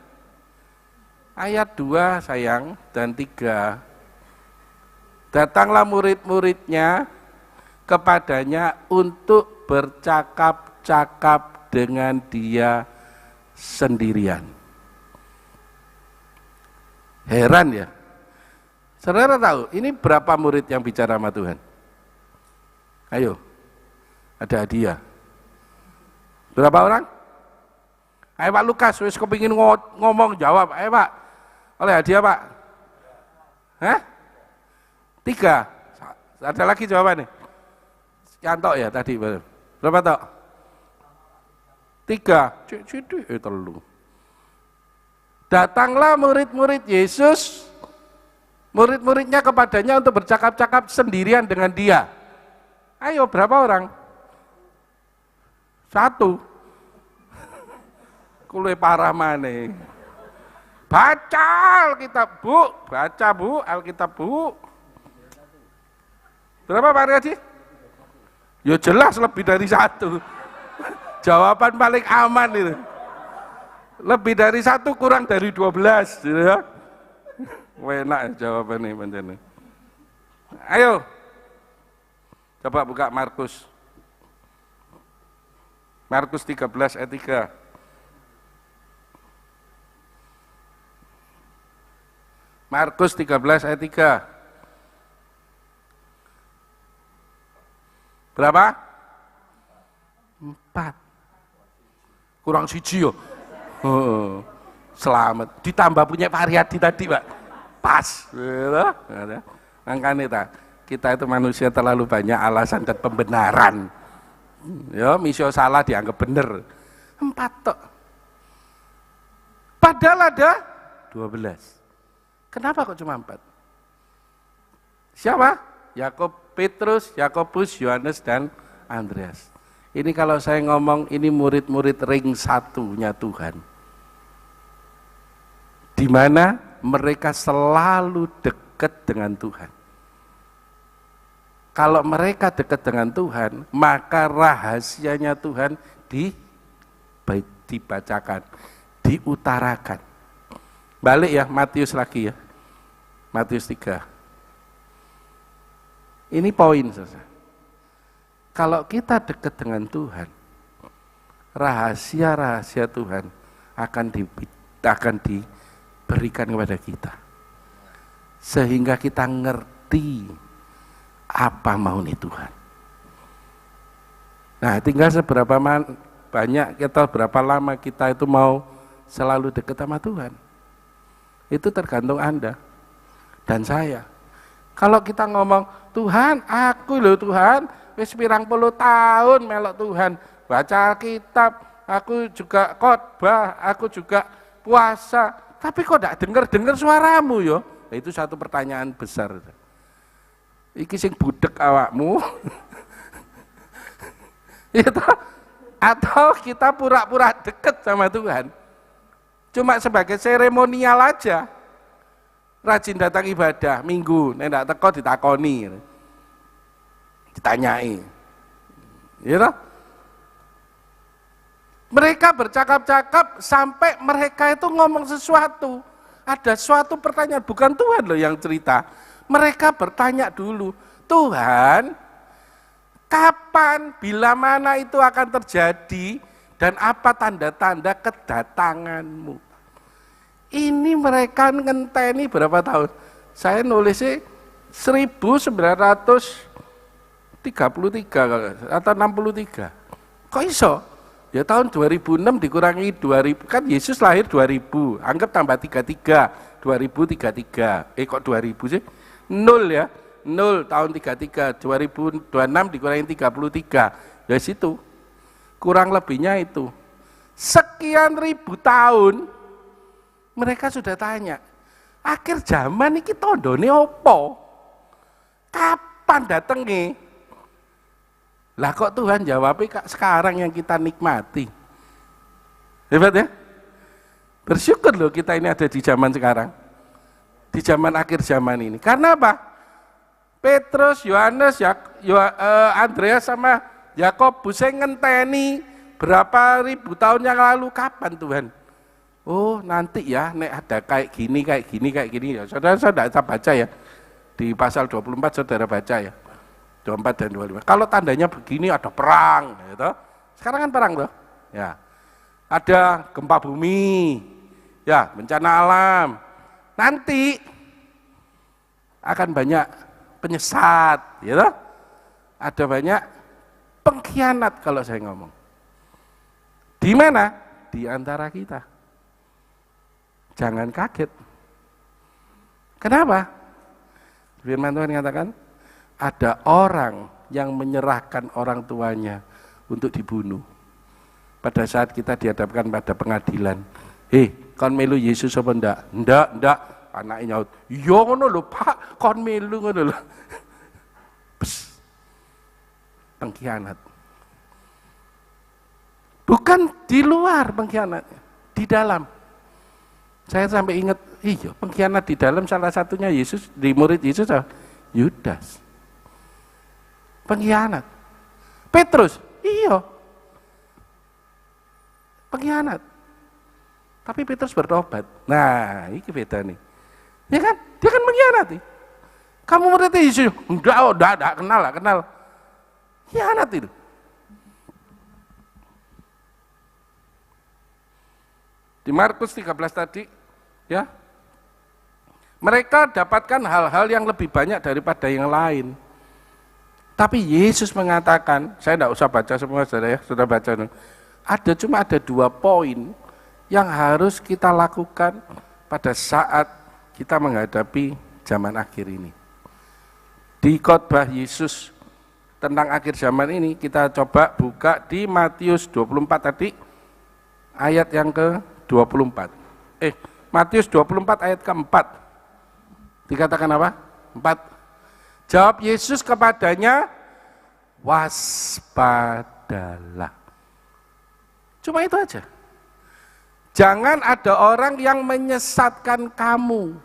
Ayat 2 sayang dan 3. Datanglah murid-muridnya kepadanya untuk bercakap-cakap dengan dia sendirian. Heran ya. Saudara tahu, ini berapa murid yang bicara sama Tuhan? Ayo, ada hadiah. Berapa orang? Ayo Pak Lukas, wis kepingin ngomong jawab. Ayo Pak. Oleh hadiah Pak? Hah? 3. Ada lagi jawabannya? Yantok ya tadi. Berapa tok? 3. Telu. Datanglah murid-murid Yesus, murid-muridnya kepadanya untuk bercakap-cakap sendirian dengan dia. Ayo berapa orang? 1. Kule parah maneh. Baca Alkitab Bu, baca Bu, Alkitab Bu. Berapa Pak Haji? Ya jelas lebih dari 1. Jawaban paling aman itu. Lebih dari 1 kurang dari 12. Ya. Enak jawabannya pancen. Ayo. Coba buka Markus. Markus 13 ayat 3. Markus 13 ayat 3. Berapa? 4. Kurang siji yo. Selamat. Ditambah punya Pak Haryadi tadi, Pak. Pas. Makanya kita itu manusia terlalu banyak alasan dan pembenaran. Ya, misal salah dianggap benar. 4 tok. Padahal ada 12. Kenapa kok cuma 4? Siapa? Yakub, Petrus, Yakobus, Yohanes, dan Andreas. Ini kalau saya ngomong, ini murid-murid ring satunya Tuhan. Di mana mereka selalu dekat dengan Tuhan. Kalau mereka dekat dengan Tuhan, maka rahasianya Tuhan dibacakan, diutarakan. Balik ya, Matius lagi ya. Matius 3. Ini poin saudara. Kalau kita dekat dengan Tuhan, rahasia-rahasia Tuhan akan diberikan kepada kita. Sehingga kita ngerti apa maunya Tuhan. Nah, tinggal seberapa banyak kita, berapa lama kita itu mau selalu dekat sama Tuhan. Itu tergantung Anda dan saya. Kalau kita ngomong, Tuhan, aku loh Tuhan, wis pirang puluh tahun melok Tuhan, baca kitab, aku juga khotbah, aku juga puasa, tapi kok tidak dengar suaramu yo? Itu satu pertanyaan besar. Iki sing budek awakmu. Atau kita pura-pura deket sama Tuhan. Cuma sebagai seremonial aja. Rajin datang ibadah, minggu, nek ndak teko ditakoni. Ditanyai. Ya. Mereka bercakap-cakap sampai mereka itu ngomong sesuatu. Ada suatu pertanyaan, bukan Tuhan loh yang cerita. Mereka bertanya dulu, Tuhan, kapan, bila mana itu akan terjadi, dan apa tanda-tanda kedatanganmu? Ini mereka ngenteni berapa tahun? Saya nulisnya 1933 atau 63. Kok iso? Ya tahun 2006 dikurangi 2000, kan Yesus lahir 2000, anggap tambah 33, 2033. Kok 2000 sih? 0 ya, 0 tahun 33, 2026 dikurangi 33. Ya situ, kurang lebihnya itu. Sekian ribu tahun, mereka sudah tanya, akhir zaman ini tandane opo? Kapan datengnya? Lah kok Tuhan jawabnya sekarang yang kita nikmati. Hebat ya? Bersyukur loh kita ini ada di zaman sekarang. Di zaman akhir zaman ini. Karena apa? Petrus, Yohanes, Andreas sama Yakobus yang ngenteni berapa ribu tahun yang lalu, kapan Tuhan? Oh nanti ya, nek ada kayak gini. Ya, saudara tidak baca ya. Di pasal 24 saudara baca ya. 24 dan 25. Kalau tandanya begini ada perang, gitu. Sekarang kan perang loh. Ya. Ada gempa bumi, ya bencana alam. Nanti akan banyak penyesat, gitu. Ada banyak pengkhianat kalau saya ngomong. Di mana? Di antara kita. Jangan kaget. Kenapa? Firman Tuhan mengatakan, ada orang yang menyerahkan orang tuanya untuk dibunuh. Pada saat kita dihadapkan pada pengadilan, kon melu Yesus apa ndak? Ndak. Anaknya nyaut, iya ngono lho Pak, kon melu ngono lho. Pengkhianat. Bukan di luar pengkhianatnya, di dalam. Saya sampai ingat, iya pengkhianat di dalam salah satunya Yesus, di murid Yesus, Yudas. Pengkhianat. Petrus, iya. Pengkhianat. Tapi Petrus bertobat. Nah, ini beda nih. Ya kan? Dia kan mengkhianati. Kamu murid Yesus? Enggak kenal. Khianat itu. Di Markus 13 tadi, ya. Mereka dapatkan hal-hal yang lebih banyak daripada yang lain. Tapi Yesus mengatakan, saya tidak usah baca semua, saudara ya, sudah baca. Cuma ada 2 poin yang harus kita lakukan pada saat kita menghadapi zaman akhir ini. Di khotbah Yesus tentang akhir zaman ini, kita coba buka di Matius 24 tadi, ayat yang ke-24. Matius 24 ayat ke-4. Dikatakan apa? 4. Jawab Yesus kepadanya, waspadalah. Cuma itu aja. Jangan ada orang yang menyesatkan kamu.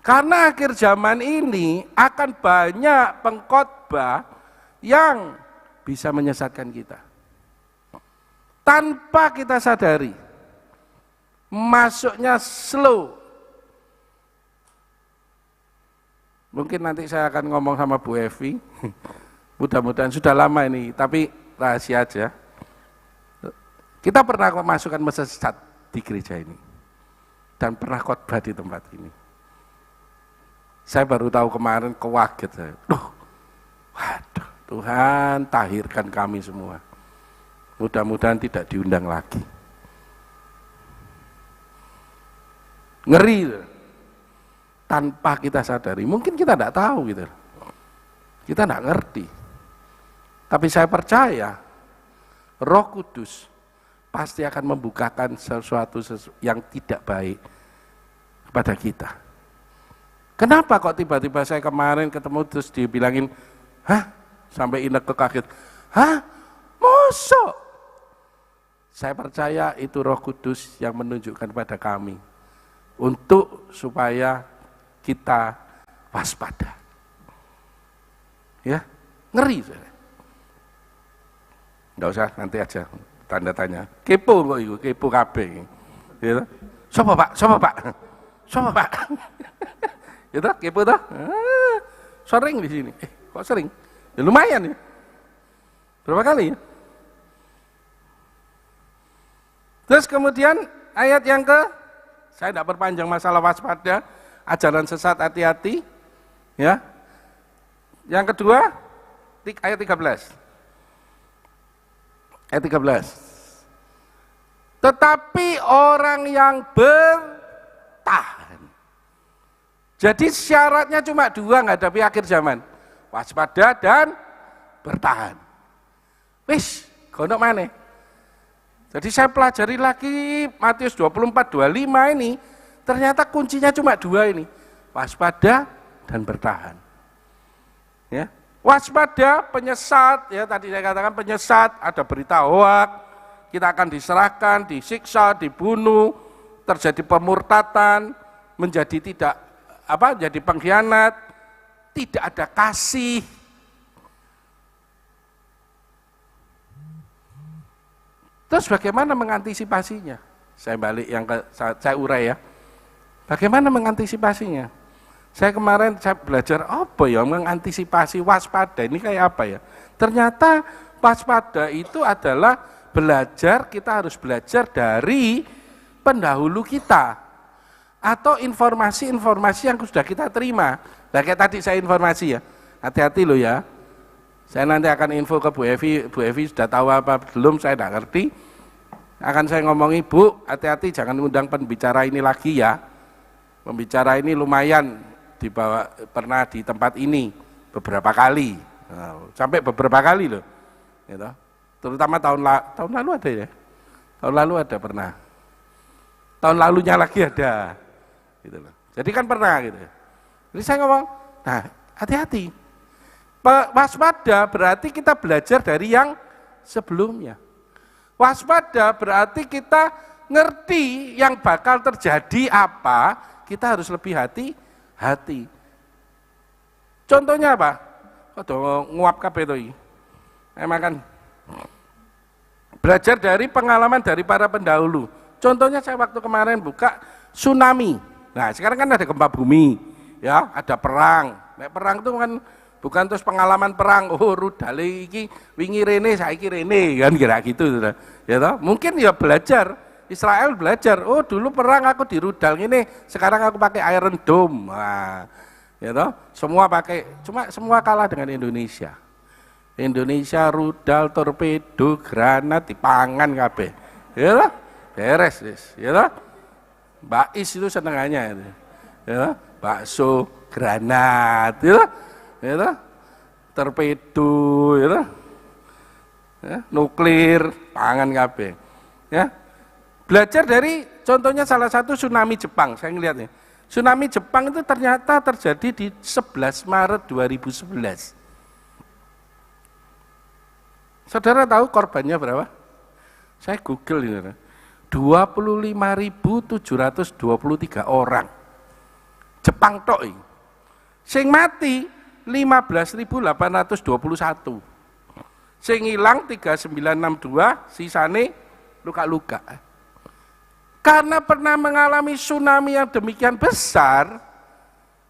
Karena akhir zaman ini akan banyak pengkhotbah yang bisa menyesatkan kita. Tanpa kita sadari. Masuknya slow. Mungkin nanti saya akan ngomong sama Bu Evi. Mudah-mudahan sudah lama ini, tapi rahasia aja. Kita pernah masukkan sesat di gereja ini. Dan pernah khotbah di tempat ini. Saya baru tahu kemarin, kewaget saya. Waduh, Tuhan tahirkan kami semua. Mudah-mudahan tidak diundang lagi. Ngeri. Tanpa kita sadari, mungkin kita tidak tahu gitu. Kita tidak ngerti. Tapi saya percaya Roh Kudus pasti akan membukakan sesuatu yang tidak baik kepada kita. Kenapa kok tiba-tiba saya kemarin ketemu terus dibilangin, sampai Ineke kaget, mosok? Saya percaya itu Roh Kudus yang menunjukkan pada kami untuk supaya kita waspada. Ya, ngeri. Enggak usah, nanti aja tanda tanya. Kepo kok itu, kepo kabeh. Gitu. Sopo Pak? Sopo Pak? Sopo Pak? Gitu, kepo toh? Sering di sini. Kok sering? Ya lumayan ya. Berapa kali ya? Terus kemudian ayat yang saya tidak perpanjang masalah waspada, ajaran sesat hati-hati, ya. Yang kedua, ayat 13. Ayat 13. Tetapi orang yang bertahan. Jadi syaratnya cuma 2 menghadapi akhir zaman. Waspada dan bertahan. Wis, gonok maneh. Jadi saya pelajari lagi Matius 24-25 ini, ternyata kuncinya cuma 2 ini, waspada dan bertahan. Ya, waspada, penyesat, ya tadi saya katakan penyesat, ada berita hoak, kita akan diserahkan, disiksa, dibunuh, terjadi pemurtatan, menjadi jadi pengkhianat, tidak ada kasih. Terus bagaimana mengantisipasinya? Saya balik yang saya urai ya. Bagaimana mengantisipasinya? Saya kemarin belajar apa ya mengantisipasi waspada ini kayak apa ya? Ternyata waspada itu adalah kita harus belajar dari pendahulu kita atau informasi-informasi yang sudah kita terima. Nah, kayak tadi saya informasi ya, hati-hati loh ya. Saya nanti akan info ke Bu Evi sudah tahu apa belum, saya tidak ngerti. Akan saya ngomongi, Bu, hati-hati jangan undang pembicara ini lagi ya. Pembicara ini lumayan pernah di tempat ini beberapa kali, sampai beberapa kali loh, gitu. Terutama tahun lalu ada ya, tahun lalu ada pernah, tahun lalunya lagi ada, gitu loh. Jadi kan pernah gitu. Jadi saya ngomong, nah hati-hati, waspada berarti kita belajar dari yang sebelumnya. Waspada berarti kita ngerti yang bakal terjadi apa, kita harus lebih hati-hati. Contohnya apa? Kok nguap kabeh to iki. Emang kan belajar dari pengalaman dari para pendahulu. Contohnya saya waktu kemarin buka tsunami. Nah, sekarang kan ada gempa bumi, ya, ada perang. Nah, perang itu kan Bukan terus pengalaman perang, oh rudale iki wingi rene saiki rene kan kira gitu Saudara. Ya toh? Mungkin ya belajar, Israel belajar, oh dulu perang aku di rudal ini, sekarang aku pakai Iron Dome. Nah, ya toh? Semua pakai, cuma semua kalah dengan Indonesia. Indonesia rudal, torpedo, granat dipangan kabeh. Ya toh? Beres, ya toh? Bais itu senengannya itu. Ya, bakso, granat, ya toh? Ya toh? Torpedo, ya toh? Ya, nuklir, pangan kabeh. Ya. Belajar dari contohnya salah satu tsunami Jepang, saya ngelihatnya. Tsunami Jepang itu ternyata terjadi di 11 Maret 2011. Saudara tahu korbannya berapa? Saya Google ini. 25.723 orang. Jepang tok iki. Sing mati 15.821. Sing ilang 3962, sisane luka-luka. Karena pernah mengalami tsunami yang demikian besar,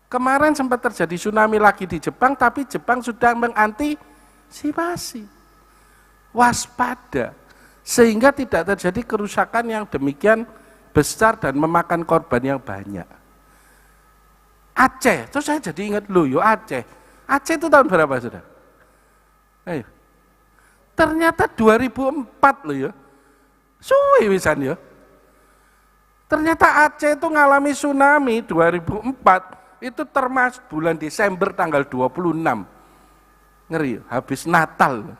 kemarin sempat terjadi tsunami lagi di Jepang, tapi Jepang sudah mengantisipasi. Waspada. Sehingga tidak terjadi kerusakan yang demikian besar dan memakan korban yang banyak. Aceh, terus saya jadi ingat, loh yo Aceh. Aceh itu tahun berapa sudah? Ayo. Ternyata 2004 loh ya. Suwe wisan ya. Ternyata Aceh itu ngalami tsunami 2004, itu termasuk bulan Desember tanggal 26. Ngeri, habis Natal.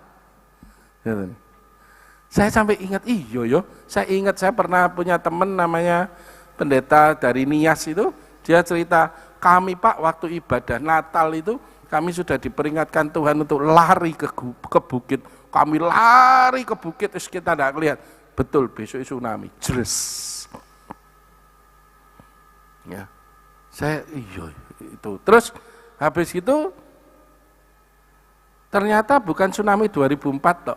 Saya sampai ingat, iyo yo, saya ingat saya pernah punya teman namanya pendeta dari Nias itu, dia cerita, kami Pak waktu ibadah Natal itu, kami sudah diperingatkan Tuhan untuk lari ke bukit. Kami lari ke bukit, terus kita tidak lihat. Betul, besok tsunami, jelas. Ya, saya iyo itu. Terus habis itu ternyata bukan tsunami 2004 toh.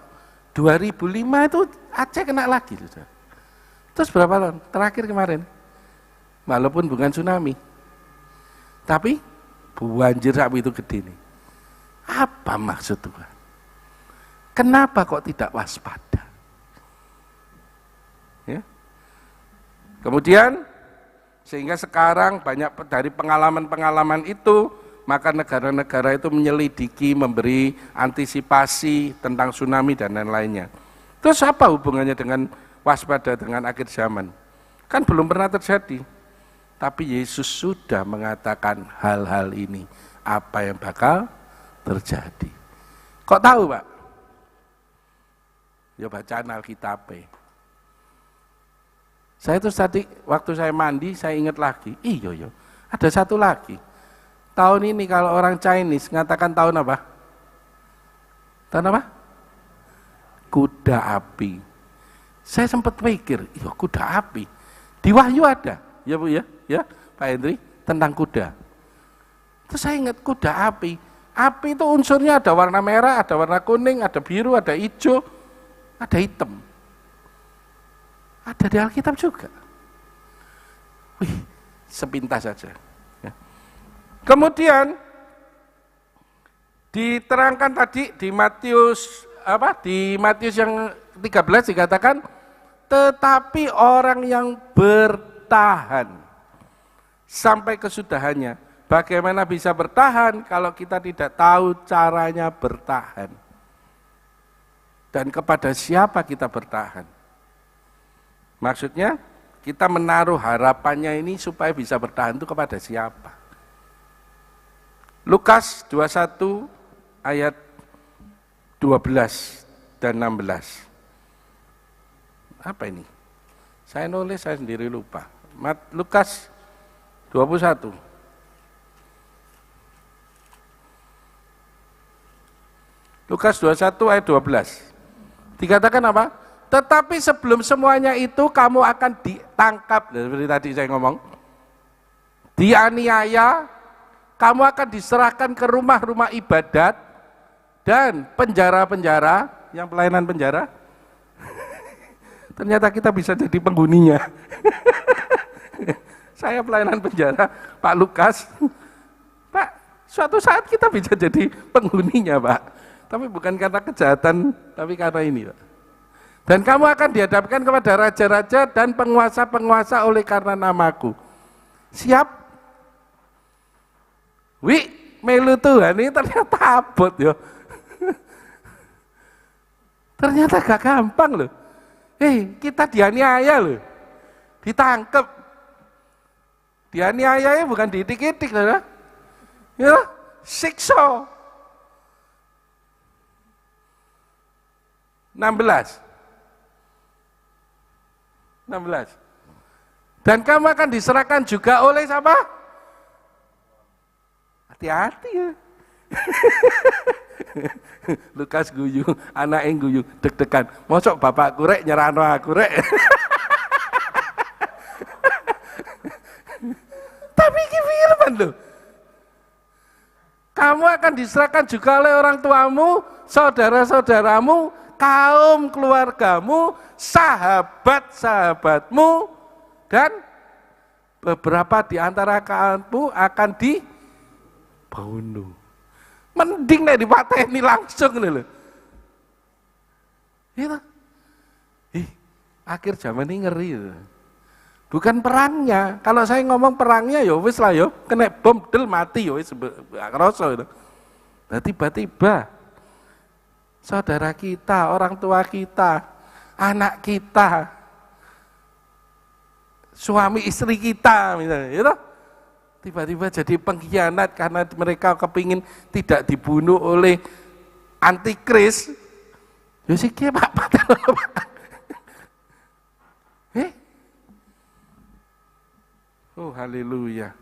2005 itu Aceh kena lagi. Terus berapa tahun? Terakhir kemarin. Walaupun bukan tsunami. Tapi banjir sapi itu gede nih. Apa maksud Tuhan? Kenapa kok tidak waspada? Ya. Kemudian sehingga sekarang banyak dari pengalaman-pengalaman itu, maka negara-negara itu menyelidiki, memberi antisipasi tentang tsunami dan lain-lainnya. Terus apa hubungannya dengan waspada dengan akhir zaman? Kan belum pernah terjadi. Tapi Yesus sudah mengatakan hal-hal ini, apa yang bakal terjadi. Kok tahu Pak? Ya bacaan Alkitab. Saya terus tadi waktu saya mandi, saya ingat lagi, iya, ada satu lagi. Tahun ini kalau orang Chinese mengatakan tahun apa? Tahun apa? Kuda api. Saya sempat pikir, iya kuda api. Di Wahyu ada, ya Bu ya Pak Hendri, tentang kuda. Terus saya ingat kuda api. Api itu unsurnya ada warna merah, ada warna kuning, ada biru, ada hijau, ada hitam. Ada di Alkitab juga. Wih, sepintas saja. Kemudian diterangkan tadi di Matius yang 13 dikatakan, tetapi orang yang bertahan sampai kesudahannya. Bagaimana bisa bertahan kalau kita tidak tahu caranya bertahan? Dan kepada siapa kita bertahan? Maksudnya kita menaruh harapannya ini supaya bisa bertahan itu kepada siapa? Lukas 21 ayat 12 dan 16. Apa ini? Saya nulis, saya sendiri lupa. Lukas 21. Lukas 21 ayat 12. Dikatakan apa? Tetapi sebelum semuanya itu kamu akan ditangkap. Seperti tadi saya ngomong. Dianiaya, kamu akan diserahkan ke rumah-rumah ibadat dan penjara-penjara, yang pelayanan penjara. Ternyata kita bisa jadi penghuninya. Saya pelayanan penjara, Pak Lukas. Pak, Suatu saat kita bisa jadi penghuninya, Pak. Tapi bukan karena kejahatan, tapi karena ini, Pak. Dan kamu akan dihadapkan kepada raja-raja dan penguasa-penguasa oleh karena namaku. Siap? Wi, melu Tuhan ini ternyata abot ya. Ternyata gak gampang loh. Kita dianiaya loh. Ditangkep. Dianiayanya bukan diitik-itik loh. Ya, siksa. 16. Dan kamu akan diserahkan juga oleh siapa? Hati-hati ya. Lukas guyu, anak yang guyu, deg-degan. Mosok bapakku rek nyerahno aku rek. Tapi iki firman loh. Kamu akan diserahkan juga oleh orang tuamu, saudara-saudaramu, kaum keluargamu, sahabat-sahabatmu, dan beberapa di antara kamu akan dibunuh. Mending nek dipateni langsung nih loh. Iya. Akhir zaman ini ngeri. Bukan perangnya. Kalau saya ngomong perangnya ya wis lah ya, kena bom del mati ya wis kerasa itu. Nah, tiba-tiba saudara kita, orang tua kita, anak kita, suami istri kita misalnya, gitu. Tiba-tiba jadi pengkhianat karena mereka kepingin tidak dibunuh oleh antikris. Ya sih Pak. Oh haleluya.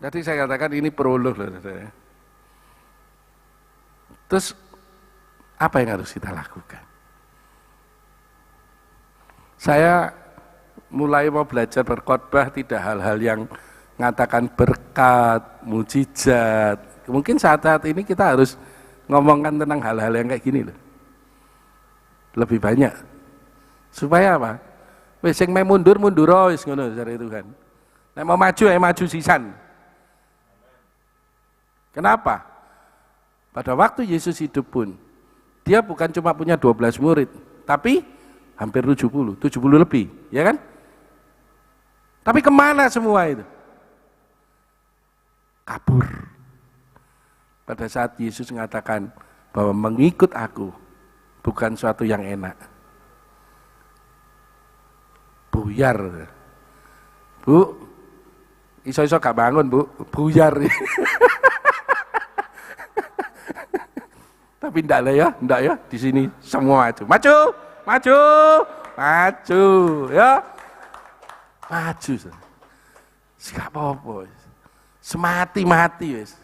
Jadi saya katakan ini prolog loh. Terus apa yang harus kita lakukan? Saya mulai mau belajar berkhotbah tidak hal-hal yang mengatakan berkat, mujizat. Mungkin saat-saat ini kita harus ngomongkan tentang hal-hal yang kayak gini loh. Lebih banyak. Supaya apa? Wis sing mau mundur wis ngono jare Tuhan. Nek mau maju maju sisan. Kenapa? Pada waktu Yesus hidup pun, dia bukan cuma punya 12 murid, tapi hampir 70 lebih, ya kan? Tapi kemana semua itu? Kabur. Pada saat Yesus mengatakan bahwa mengikut aku bukan suatu yang enak. Buyar. Bu, iso-iso gak bangun bu, buyar. Tapi enggak ya, di sini semua maju, ya, maju, gak apa-apa, semati-mati wis,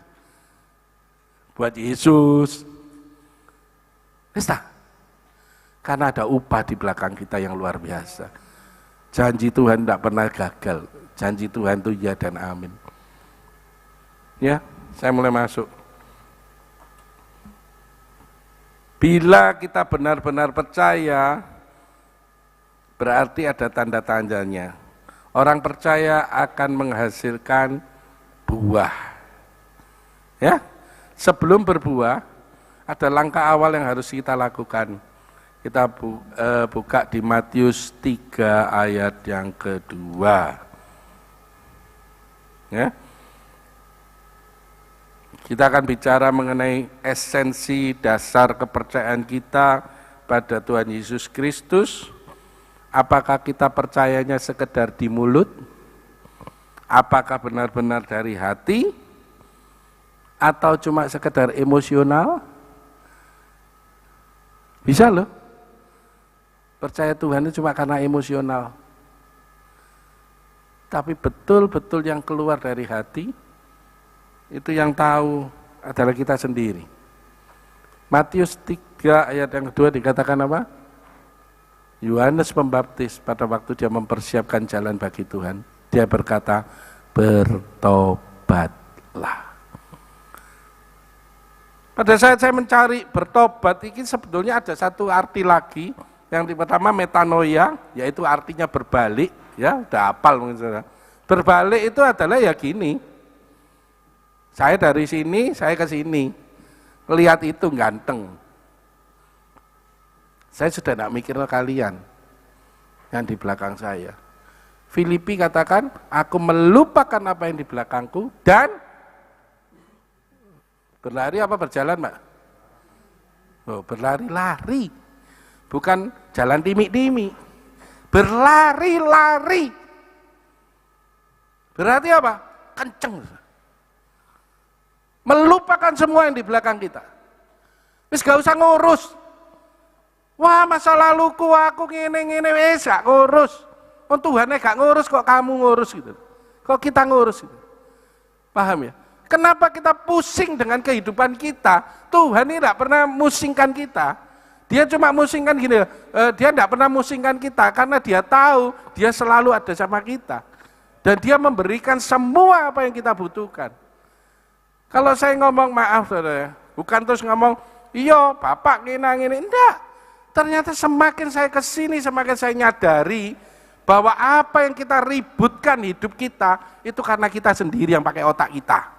buat Yesus, wis tak? Karena ada upah di belakang kita yang luar biasa. Janji Tuhan tidak pernah gagal, janji Tuhan itu ya dan amin. Ya, saya mulai masuk. Bila kita benar-benar percaya, berarti ada tanda-tandanya. Orang percaya akan menghasilkan buah. Ya, sebelum berbuah, ada langkah awal yang harus kita lakukan. Kita buka di Matius 3 ayat yang kedua. Ya. Kita akan bicara mengenai esensi dasar kepercayaan kita pada Tuhan Yesus Kristus. Apakah kita percayanya sekedar di mulut? Apakah benar-benar dari hati? Atau cuma sekedar emosional? Bisa loh. Percaya Tuhan itu cuma karena emosional. Tapi betul-betul yang keluar dari hati, itu yang tahu adalah kita sendiri. Matius 3 ayat yang kedua dikatakan apa? Yohanes Pembaptis pada waktu dia mempersiapkan jalan bagi Tuhan, dia berkata, bertobatlah. Pada saat saya mencari bertobat, ini sebetulnya ada satu arti lagi, yang pertama metanoia, yaitu artinya berbalik, ya udah hafal mungkin saudara. Berbalik itu adalah ya gini. Saya dari sini, saya ke sini. Lihat itu ganteng. Saya sudah tidak mikir kalian yang di belakang saya. Filipi katakan, aku melupakan apa yang di belakangku dan berlari apa berjalan, Mbak? Oh, berlari-lari. Bukan jalan timik-timik. Berlari-lari. Berarti apa? Kenceng. Melupakan semua yang di belakang kita. Wis gak usah ngurus. Wah, masa laluku aku ngene-ngene wis gak ngurus. Oh, Tuhannya gak ngurus kok kamu ngurus gitu. Kok kita ngurus gitu. Paham ya? Kenapa kita pusing dengan kehidupan kita? Tuhan ini tidak pernah musingkan kita. Dia cuma musingkan gini, dia tidak pernah musingkan kita karena dia tahu dia selalu ada sama kita. Dan dia memberikan semua apa yang kita butuhkan. Kalau saya ngomong maaf saudara, bukan terus ngomong, iya bapak ngene-ngene, enggak. Ternyata semakin saya kesini, semakin saya nyadari bahwa apa yang kita ributkan hidup kita, itu karena kita sendiri yang pakai otak kita.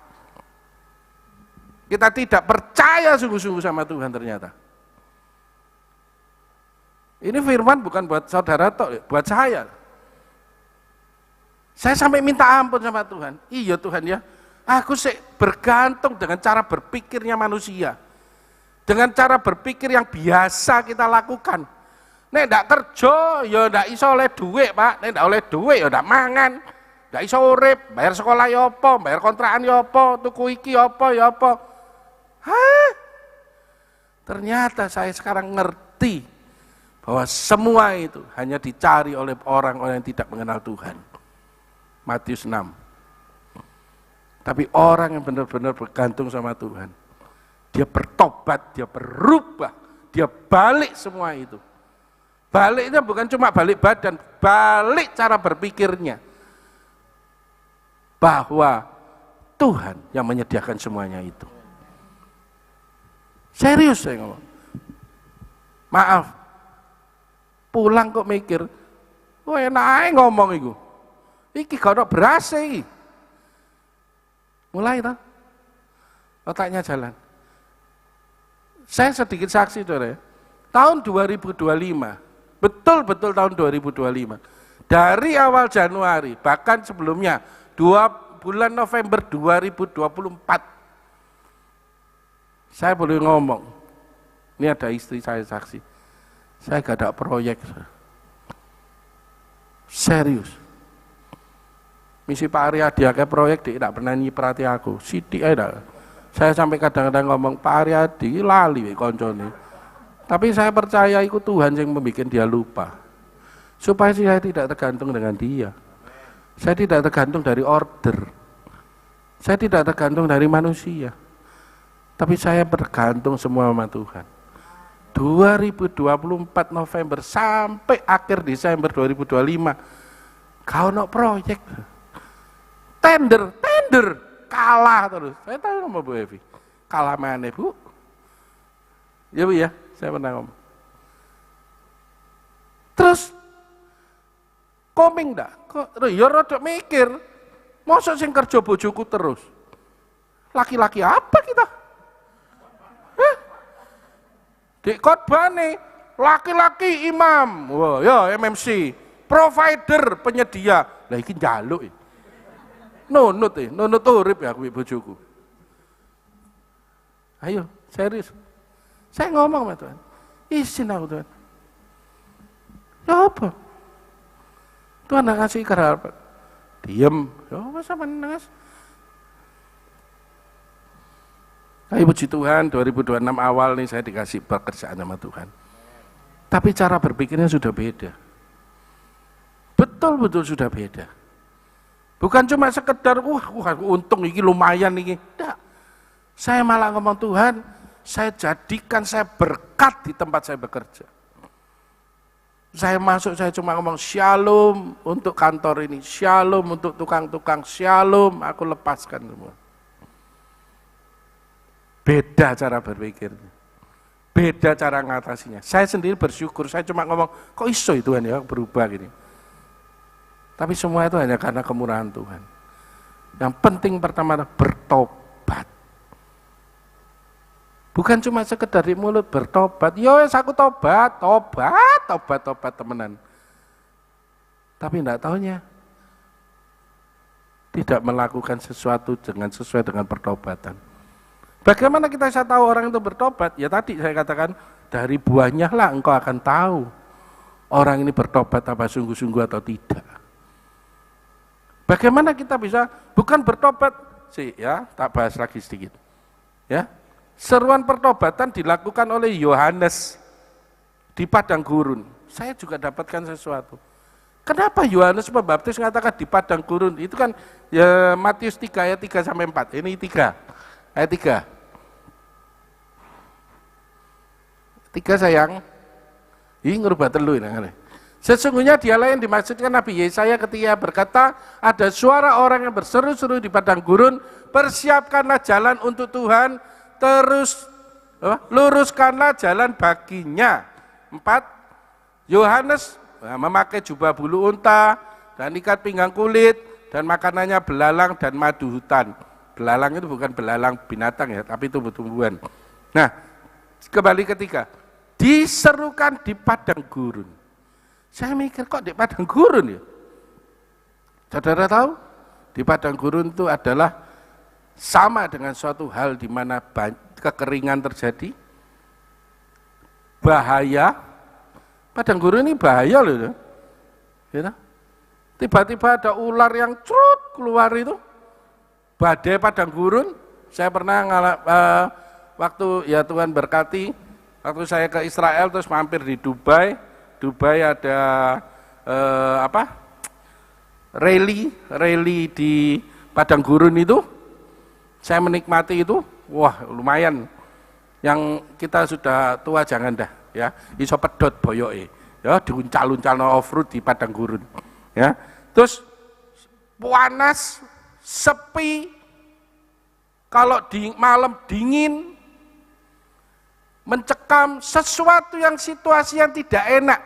Kita tidak percaya sungguh-sungguh sama Tuhan ternyata. Ini firman bukan buat saudara tok, buat saya. Saya sampai minta ampun sama Tuhan. Iya Tuhan ya, aku bergantung dengan cara berpikirnya manusia. Dengan cara berpikir yang biasa kita lakukan. Nek ndak kerja, ya ndak iso oleh duit Pak. Nek ndak oleh duit, ya ndak mangan. Ndak iso urip, bayar sekolah ya apa, bayar kontrakan ya apa, tuku iki ya apa, ya apa. Hah? Ternyata saya sekarang ngerti bahwa semua itu hanya dicari oleh orang-orang yang tidak mengenal Tuhan. Matius 6. Tapi orang yang benar-benar bergantung sama Tuhan, dia bertobat, dia berubah, dia balik semua itu. Baliknya bukan cuma balik badan, balik cara berpikirnya. Bahwa Tuhan yang menyediakan semuanya itu. Serius saya ngomong. Maaf, pulang kok mikir, wah enak aja ngomong itu. Iki gak ada beras iki. Mulai tak? Otaknya jalan. Saya sedikit saksi saudara. Tahun 2025, betul-betul tahun 2025. Dari awal Januari, bahkan sebelumnya 2 bulan November 2024. Saya boleh ngomong. Ini ada istri saya saksi. Saya gak ada proyek. Serius. Misi Pak Aryadi kayak proyek dia tidak pernah nyiprati aku. Sidik aja. Saya sampai kadang-kadang ngomong Pak Aryadi lali koncone. Tapi saya percaya itu Tuhan yang membuat dia lupa. Supaya saya tidak tergantung dengan dia. Saya tidak tergantung dari order. Saya tidak tergantung dari manusia. Tapi saya bergantung semua sama Tuhan. 2024 November sampai akhir Desember 2025 kau no proyek. Tender, kalah terus. Saya tahu sama Bu Evi. Kalah mana Bu? Ya Bu ya, saya pernah ngomong. Terus, koming dah. Kok, ya rodok mikir. Masa sing kerja bojoku terus? Laki-laki apa kita? Di khotbah nih, laki-laki imam. Wah, ya MMC. Provider, penyedia. Lah iki njaluk. Nunut urip ya aku bojoku. Ayo, serius. Saya ngomong sama Tuhan. Izin aku Tuhan. Ya apa? Tuhan nak ngasih harapan. Diem. Ya masa menengas. Tapi puji Tuhan 2026 awal nih saya dikasih pekerjaan sama Tuhan. Tapi cara berpikirnya sudah beda. Betul-betul sudah beda. Bukan cuma sekedar, untung ini lumayan ini. Tidak. Saya malah ngomong Tuhan, saya jadikan saya berkat di tempat saya bekerja. Saya masuk, saya cuma ngomong shalom untuk kantor ini, shalom untuk tukang-tukang, shalom, aku lepaskan semua. Beda cara berpikirnya. Beda cara ngatasinya. Saya sendiri bersyukur, saya cuma ngomong, kok iso itu Tuhan ya berubah gini. Tapi semua itu hanya karena kemurahan Tuhan. Yang penting pertama bertobat. Bukan cuma sekedar di mulut bertobat. Yo, aku tobat temenan. Tapi enggak taunya tidak melakukan sesuatu sesuai dengan pertobatan. Bagaimana kita bisa tahu orang itu bertobat? Ya tadi saya katakan, dari buahnya lah engkau akan tahu orang ini bertobat apa sungguh-sungguh atau tidak. Bagaimana kita bisa, bukan bertobat sih ya, tak bahas lagi sedikit. Ya, seruan pertobatan dilakukan oleh Yohanes di padang gurun. Saya juga dapatkan sesuatu. Kenapa Yohanes Pembaptis mengatakan di padang gurun? Itu kan ya, Matius 3 ayat 3 sampai 4. Ini 3. Ayat 3. 3 sayang. Ini ngerubah telu ini. Sesungguhnya dialah yang dimaksudkan Nabi Yesaya ketika berkata, ada suara orang yang berseru-seru di padang gurun, persiapkanlah jalan untuk Tuhan, terus luruskanlah jalan baginya. 4. Yohanes memakai jubah bulu unta dan ikat pinggang kulit dan makanannya belalang dan madu hutan. Belalang itu bukan belalang binatang ya, tapi tumbuh-tumbuhan. Nah, kembali ketika diserukan di padang gurun. Saya mikir kok di padang gurun ya? Saudara tahu? Di padang gurun itu adalah sama dengan suatu hal di mana kekeringan terjadi, bahaya. Padang gurun ini bahaya loh. Ya. Tiba-tiba ada ular yang crut keluar itu. Badai padang gurun. Saya pernah waktu ya Tuhan berkati, waktu saya ke Israel terus mampir di Dubai. Dubai ada rally di padang gurun itu. Saya menikmati itu. Wah, lumayan. Yang kita sudah tua jangan dah. Ya, iso pedot boyoke. Ya, diuncal-uncalno off-road di padang gurun. Ya. Terus panas, sepi. Kalau di malam dingin, mencekam, sesuatu yang situasi yang tidak enak.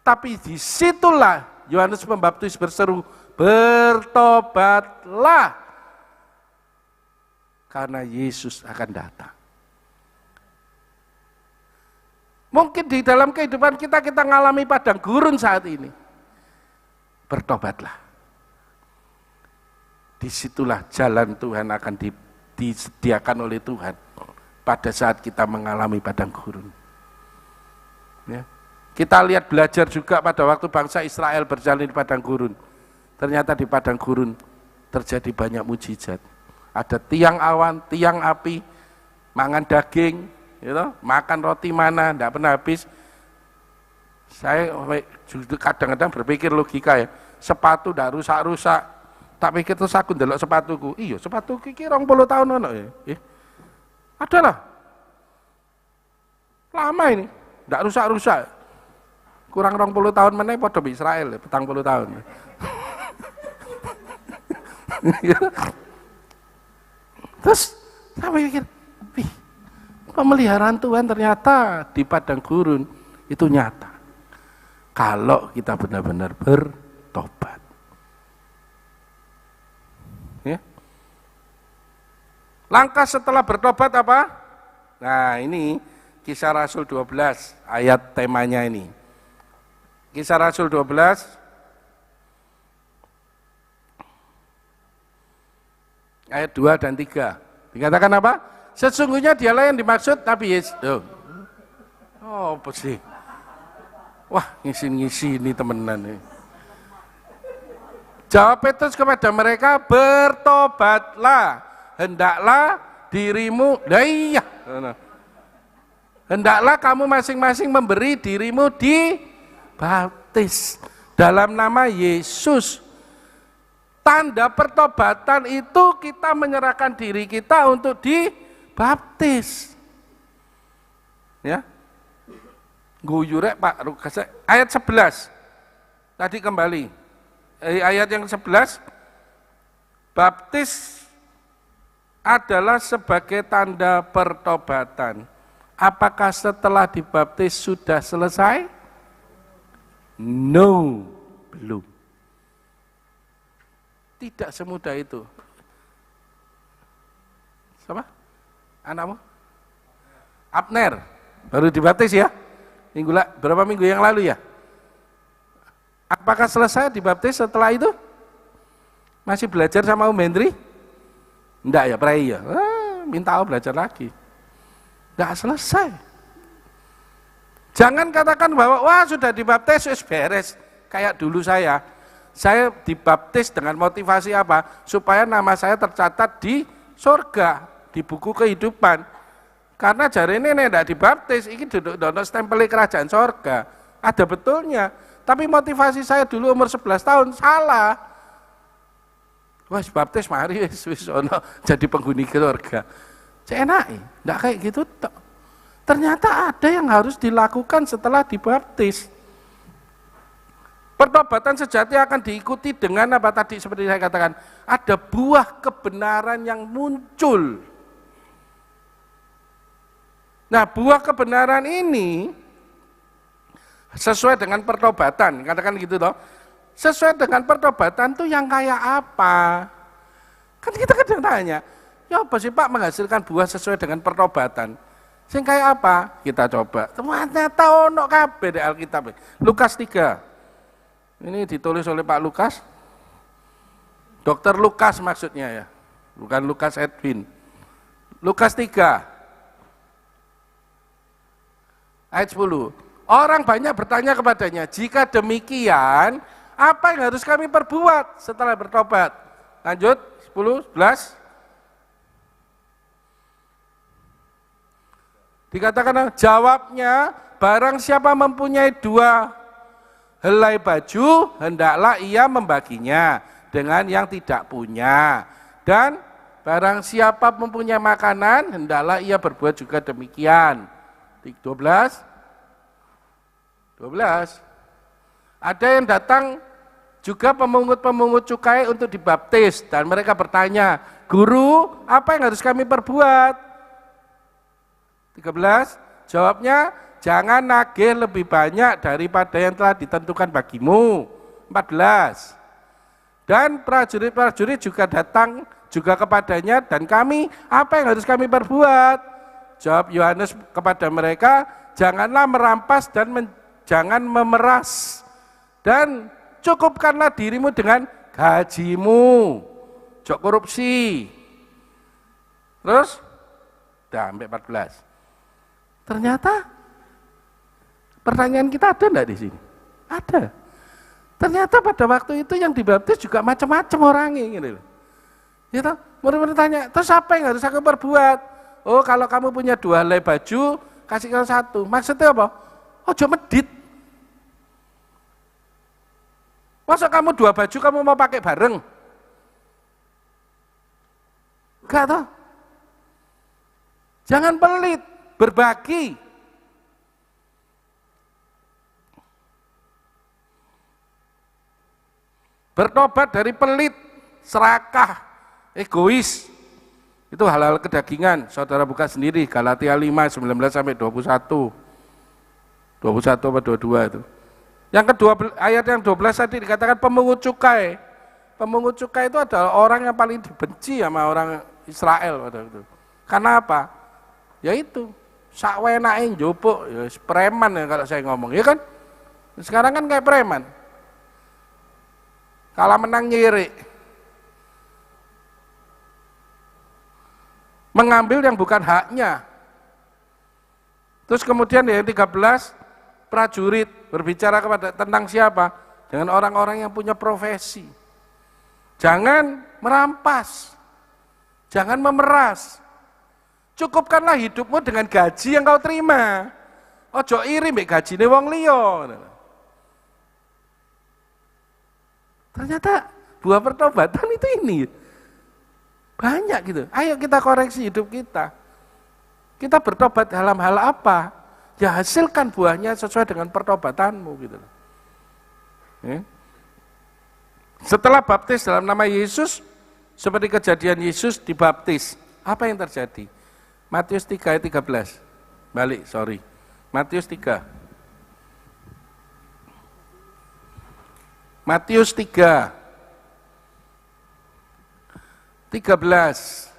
Tapi disitulah Yohanes Pembaptis berseru, bertobatlah, karena Yesus akan datang. Mungkin di dalam kehidupan kita mengalami padang gurun saat ini. Bertobatlah. Disitulah jalan Tuhan akan disediakan oleh Tuhan pada saat kita mengalami padang gurun. Ya. Kita lihat belajar juga pada waktu bangsa Israel berjalan di padang gurun. Ternyata di padang gurun terjadi banyak mujizat. Ada tiang awan, tiang api, mangan daging, gitu, makan roti mana, tidak pernah habis. Saya kadang-kadang berpikir logika ya, sepatu tidak rusak-rusak, tak pikir terus aku ndelok sepatuku, iya sepatuku iki 20 tahun ono ya. Adalah lama ini, tidak rusak-rusak. Kurang 20 tahun meneh padha di Israel, 40 tahun. Terus saya pikir, pemeliharaan Tuhan ternyata di padang gurun itu nyata. Kalau kita benar-benar bertobat. Ya. Langkah setelah bertobat apa? Nah ini Kisah Rasul 12 ayat temanya ini. Kisah Rasul 12 ayat 2 dan 3. Dikatakan apa? Sesungguhnya dialah yang dimaksud Nabi Yesus. Oh, apa sih? Wah, ngisi-ngisi ini temenan nih. Jawab Petrus kepada mereka, bertobatlah, hendaklah dirimu, iya. Hendaklah kamu masing-masing memberi dirimu dibaptis dalam nama Yesus. Tanda pertobatan itu kita menyerahkan diri kita untuk dibaptis. Ya. Guyurek Pak Rukase ayat 11. Tadi kembali. Ayat yang 11. Baptis adalah sebagai tanda pertobatan. Apakah setelah dibaptis sudah selesai? No, belum. Tidak semudah itu. Siapa? Anakmu? Abner, baru dibaptis ya? Berapa minggu yang lalu ya? Apakah selesai dibaptis setelah itu? Masih belajar sama Om Hendri? Enggak ya, pray ya. Minta belajar lagi. Enggak selesai. Jangan katakan bahwa wah sudah dibaptis wis beres. Kayak dulu saya dibaptis dengan motivasi apa? Supaya nama saya tercatat di surga, di buku kehidupan. Karena jari ini tidak dibaptis, ini duduk dono stempel kerajaan surga. Ada betulnya. Tapi motivasi saya dulu umur 11 tahun salah. Wah, baptis mari wis ono jadi penghuni surga. Cenake, enggak kayak gitu tok. Ternyata ada yang harus dilakukan setelah dibaptis. Pertobatan sejati akan diikuti dengan apa tadi seperti saya katakan, ada buah kebenaran yang muncul. Nah, buah kebenaran ini sesuai dengan pertobatan, katakan gitu toh. Sesuai dengan pertobatan tuh yang kayak apa? Kan kita kadang tanya, ya apa sih Pak menghasilkan buah sesuai dengan pertobatan? Sing kayak apa? Kita coba. Ternyata ono kabeh di Alkitab. Lukas 3. Ini ditulis oleh Pak Lukas. Dokter Lukas maksudnya ya. Bukan Lukas Edwin. Lukas 3. Ayat 10. Orang banyak bertanya kepadanya, jika demikian, apa yang harus kami perbuat setelah bertobat? Lanjut, 10, 11. Dikatakan, jawabnya, barang siapa mempunyai 2 helai baju, hendaklah ia membaginya dengan yang tidak punya. Dan barang siapa mempunyai makanan, hendaklah ia berbuat juga demikian. 12. Ada yang datang juga pemungut-pemungut cukai untuk dibaptis dan mereka bertanya, guru, apa yang harus kami perbuat? 13. Jawabnya, jangan nagih lebih banyak daripada yang telah ditentukan bagimu. 14. Dan prajurit-prajurit juga datang juga kepadanya dan kami, apa yang harus kami perbuat? Jawab Yohanes kepada mereka, janganlah merampas dan jangan memeras, dan cukupkanlah dirimu dengan gajimu, jok korupsi. Terus, sampai 14. Ternyata pertanyaan kita ada enggak di sini? Ada. Ternyata pada waktu itu yang dibaptis juga macam-macam orangnya gitu. Ya toh, murid-murid tanya, terus apa yang harus aku perbuat? Oh, kalau kamu punya 2 helai baju, kasih kau 1. Maksudnya apa? Ojo medit. Masa kamu 2 baju kamu mau pakai bareng? Enggak toh? Jangan pelit, berbagi. Bertobat dari pelit, serakah, egois. Itu hal-hal kedagingan. Saudara buka sendiri Galatia 5 19 sampai 21. 21 atau 22 itu. Yang kedua, ayat yang 12 tadi dikatakan pemungut cukai. Pemungut cukai itu adalah orang yang paling dibenci sama orang Israel pada itu. Karena apa? Ya itu, sakwenake njupuk, ya preman ya kalau saya ngomong, ya kan? Sekarang kan kayak preman. Kalah menang nyirik. Mengambil yang bukan haknya. Terus kemudian yang 13, prajurit berbicara tentang siapa? Dengan orang-orang yang punya profesi. Jangan merampas, jangan memeras. Cukupkanlah hidupmu dengan gaji yang kau terima. Ojo iri mbek gajine wong liya. Ternyata buah pertobatan itu ini. Banyak gitu. Ayo kita koreksi hidup kita. Kita bertobat dalam hal apa? Ya hasilkan buahnya sesuai dengan pertobatanmu gitu. Setelah baptis dalam nama Yesus, seperti kejadian Yesus dibaptis, apa yang terjadi? Matius 3 ayat 13. Balik, sorry. Matius 3. Matius 3:13.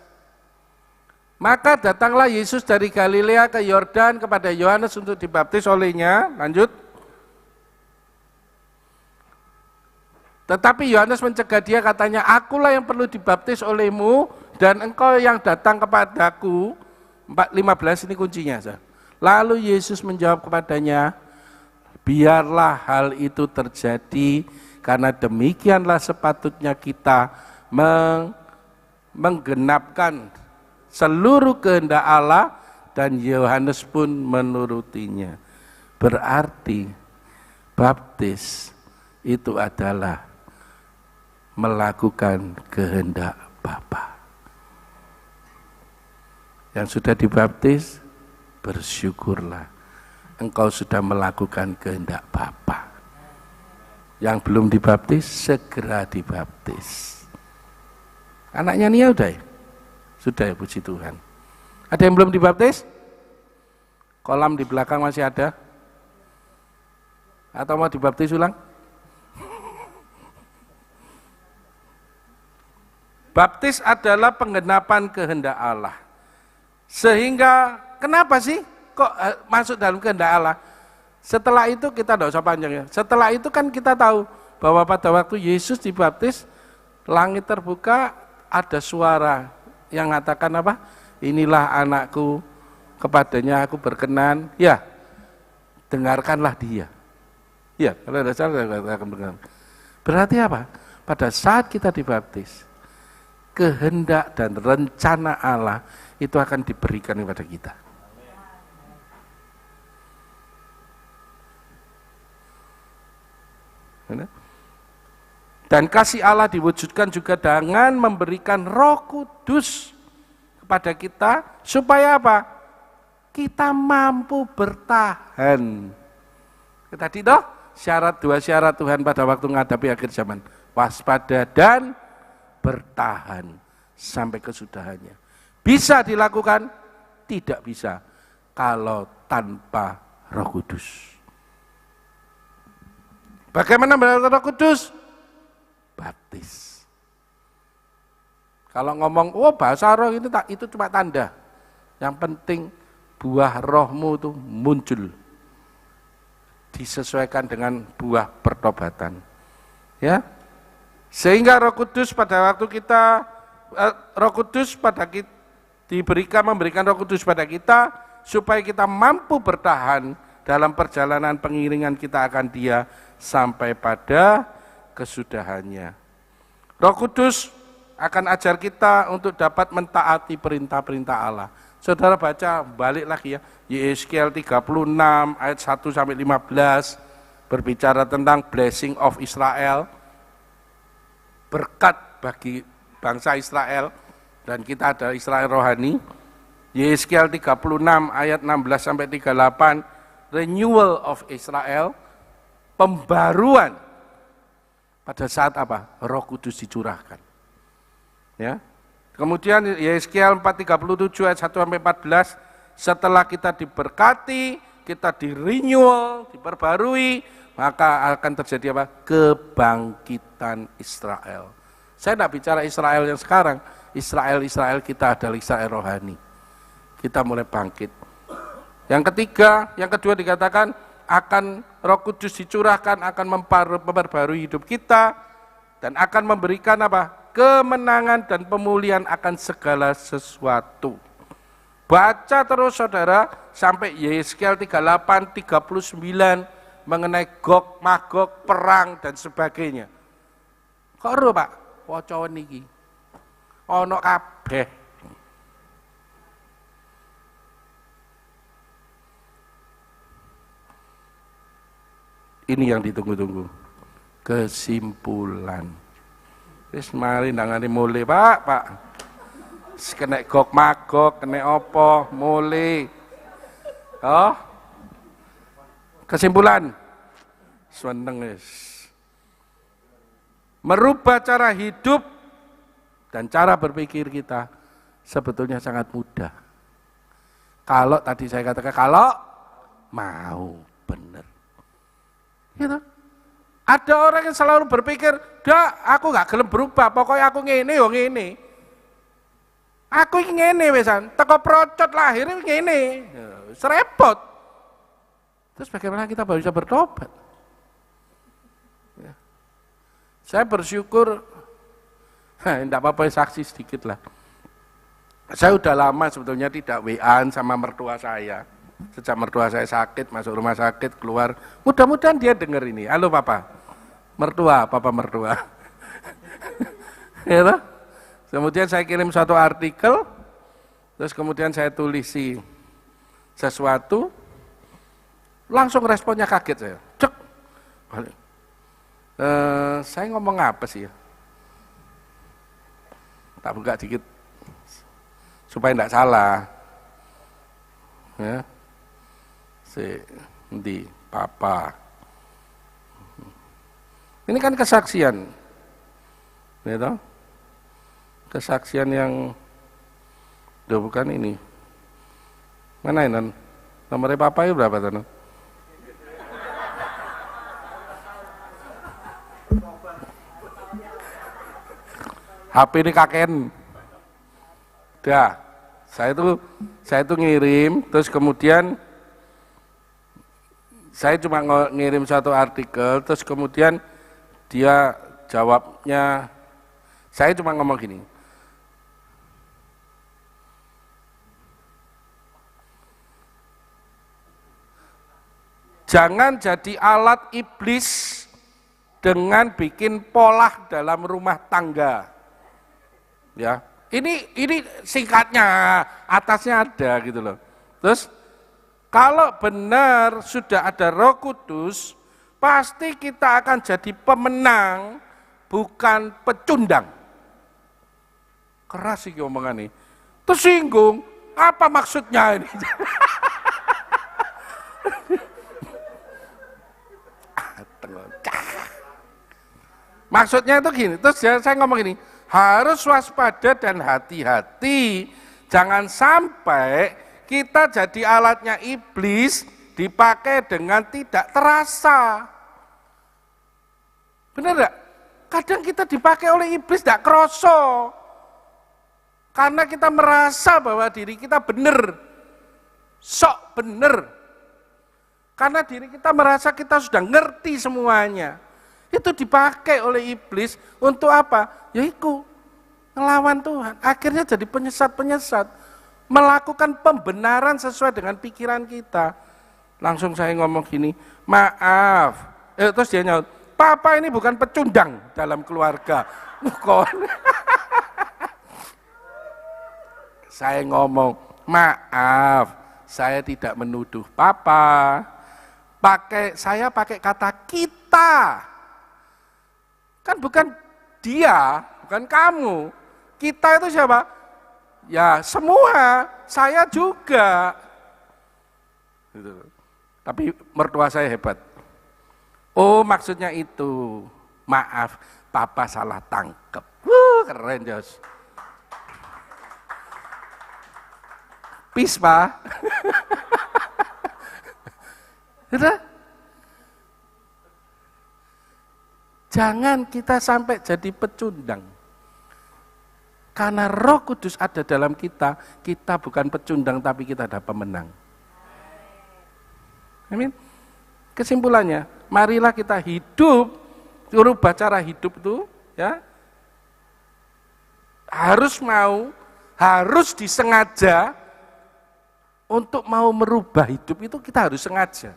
Maka datanglah Yesus dari Galilea ke Yordan kepada Yohanes untuk dibaptis olehnya. Lanjut. Tetapi Yohanes mencegah dia, katanya, akulah yang perlu dibaptis olehmu dan engkau yang datang kepadaku. 4:15 ini kuncinya. Lalu Yesus menjawab kepadanya, biarlah hal itu terjadi, karena demikianlah sepatutnya kita menggenapkan seluruh kehendak Allah, dan Yohanes pun menurutinya. Berarti baptis itu adalah melakukan kehendak Bapa. Yang sudah dibaptis, bersyukurlah, engkau sudah melakukan kehendak Bapa. Yang belum dibaptis, segera dibaptis. Anaknya Nia udah ya? Sudah ya, puji Tuhan. Ada yang belum dibaptis? Kolam di belakang masih ada? Atau mau dibaptis ulang? Baptis adalah penggenapan kehendak Allah. Sehingga, kenapa sih kok masuk dalam kehendak Allah? Setelah itu kita tidak usah panjang ya. Setelah itu kan kita tahu bahwa pada waktu Yesus dibaptis, langit terbuka, ada suara yang mengatakan apa? Inilah anakku, kepadanya aku berkenan. Ya, dengarkanlah dia. Ya, kalau ada salah akan dengar. Berarti apa? Pada saat kita dibaptis, kehendak dan rencana Allah itu akan diberikan kepada kita. Dan kasih Allah diwujudkan juga dengan memberikan Roh Kudus kepada kita, supaya apa? Kita mampu bertahan. Tadi toh, dua syarat Tuhan pada waktu menghadapi akhir zaman. Waspada dan bertahan sampai kesudahannya. Bisa dilakukan? Tidak bisa kalau tanpa Roh Kudus. Bagaimana mendapatkan Roh Kudus? Baptis. Kalau ngomong, oh bahasa roh itu cuma tanda. Yang penting buah rohmu itu muncul. Disesuaikan dengan buah pertobatan. Ya. Sehingga Roh Kudus pada waktu kita memberikan Roh Kudus pada kita, supaya kita mampu bertahan dalam perjalanan pengiringan kita akan Dia sampai pada kesudahannya. Roh Kudus akan ajar kita untuk dapat mentaati perintah-perintah Allah. Saudara baca balik lagi ya, Yeskiel 36 ayat 1 sampai 15 berbicara tentang blessing of Israel, berkat bagi bangsa Israel, dan kita ada Israel rohani. Yeskiel 36 ayat 16 sampai 38, renewal of Israel, pembaruan pada saat apa? Roh Kudus dicurahkan. Ya. Kemudian Yeskiel 4:37 ayat 1 sampai 14, setelah kita diberkati, kita di-renewal, diperbarui, maka akan terjadi apa? Kebangkitan Israel. Saya tidak bicara Israel yang sekarang, Israel kita adalah Israel rohani. Kita mulai bangkit. Yang kedua dikatakan akan Roh Kudus dicurahkan, akan memperbarui hidup kita, dan akan memberikan apa? Kemenangan dan pemulihan akan segala sesuatu. Baca terus saudara sampai Yeskiel 38, 39 mengenai Gog, Magog, perang dan sebagainya. Kok ero Pak? Waca niki. Ono kabeh. Ini yang ditunggu-tunggu. Kesimpulan. Wis mari ndangane mulai, Pak. Kena Gog Magog, kena opo, mulai. Oh. Kesimpulan. Seneng wis. Merubah cara hidup dan cara berpikir kita sebetulnya sangat mudah. Kalau tadi saya katakan kalau mau benar. Gitu. Ada orang yang selalu berpikir, dah aku gak gelem berubah, pokoknya aku ngene yo ngene. Aku iki ngene wesan, teko procot lahir ngene. Serepot. Terus bagaimana kita bisa bertobat? Ya. Saya bersyukur, enggak apa-apa saksi sedikit lah. Saya udah lama sebetulnya tidak WA-an sama mertua saya. Sejak mertua saya sakit, masuk rumah sakit, keluar. Mudah-mudahan dia dengar ini. Halo papa. Mertua, papa mertua. Ya, kemudian saya kirim satu artikel, terus kemudian saya tulisi sesuatu, langsung responnya kaget saya. Cek. Saya ngomong apa sih ya? Tak buka dikit supaya tidak salah. Ya. Di papa. Ini kan kesaksian. Ya toh? Kesaksian yang bukan ini. Mana ini? Nomornya papa itu berapa tuh? HP ini kaken. Dah. Saya itu ngirim, terus kemudian saya cuma ngirim satu artikel, terus kemudian dia jawabnya, saya cuma ngomong gini, jangan jadi alat iblis dengan bikin pola dalam rumah tangga. Ya, ini singkatnya, atasnya ada gitu loh. Terus kalau benar sudah ada Roh Kudus, pasti kita akan jadi pemenang, bukan pecundang. Keras sih omongan ini. Tersinggung, apa maksudnya ini? Maksudnya itu gini, terus saya ngomong gini, harus waspada dan hati-hati, jangan sampai kita jadi alatnya iblis, dipakai dengan tidak terasa. Benar enggak? Kadang kita dipakai oleh iblis tidak kroso. Karena kita merasa bahwa diri kita benar. Sok benar. Karena diri kita merasa kita sudah ngerti semuanya. Itu dipakai oleh iblis untuk apa? Yaitu ngelawan Tuhan. Akhirnya jadi penyesat-penyesat. Melakukan pembenaran sesuai dengan pikiran kita. Langsung saya ngomong gini, maaf. Terus dia nyaut, papa ini bukan pecundang dalam keluarga. Saya ngomong, maaf, saya tidak menuduh papa. Saya pakai kata kita. Kan bukan dia, bukan kamu. Kita itu siapa? Ya semua, saya juga. Gitu. Tapi mertua saya hebat. Oh maksudnya itu, maaf, papa salah tangkep. Keren Jos. Peace Pak. Jangan kita sampai jadi pecundang. Karena Roh Kudus ada dalam kita, kita bukan pecundang tapi kita ada pemenang. Amin. Kesimpulannya, marilah kita hidup, rubah cara hidup itu, ya. Harus mau, harus disengaja untuk mau merubah hidup itu kita harus sengaja.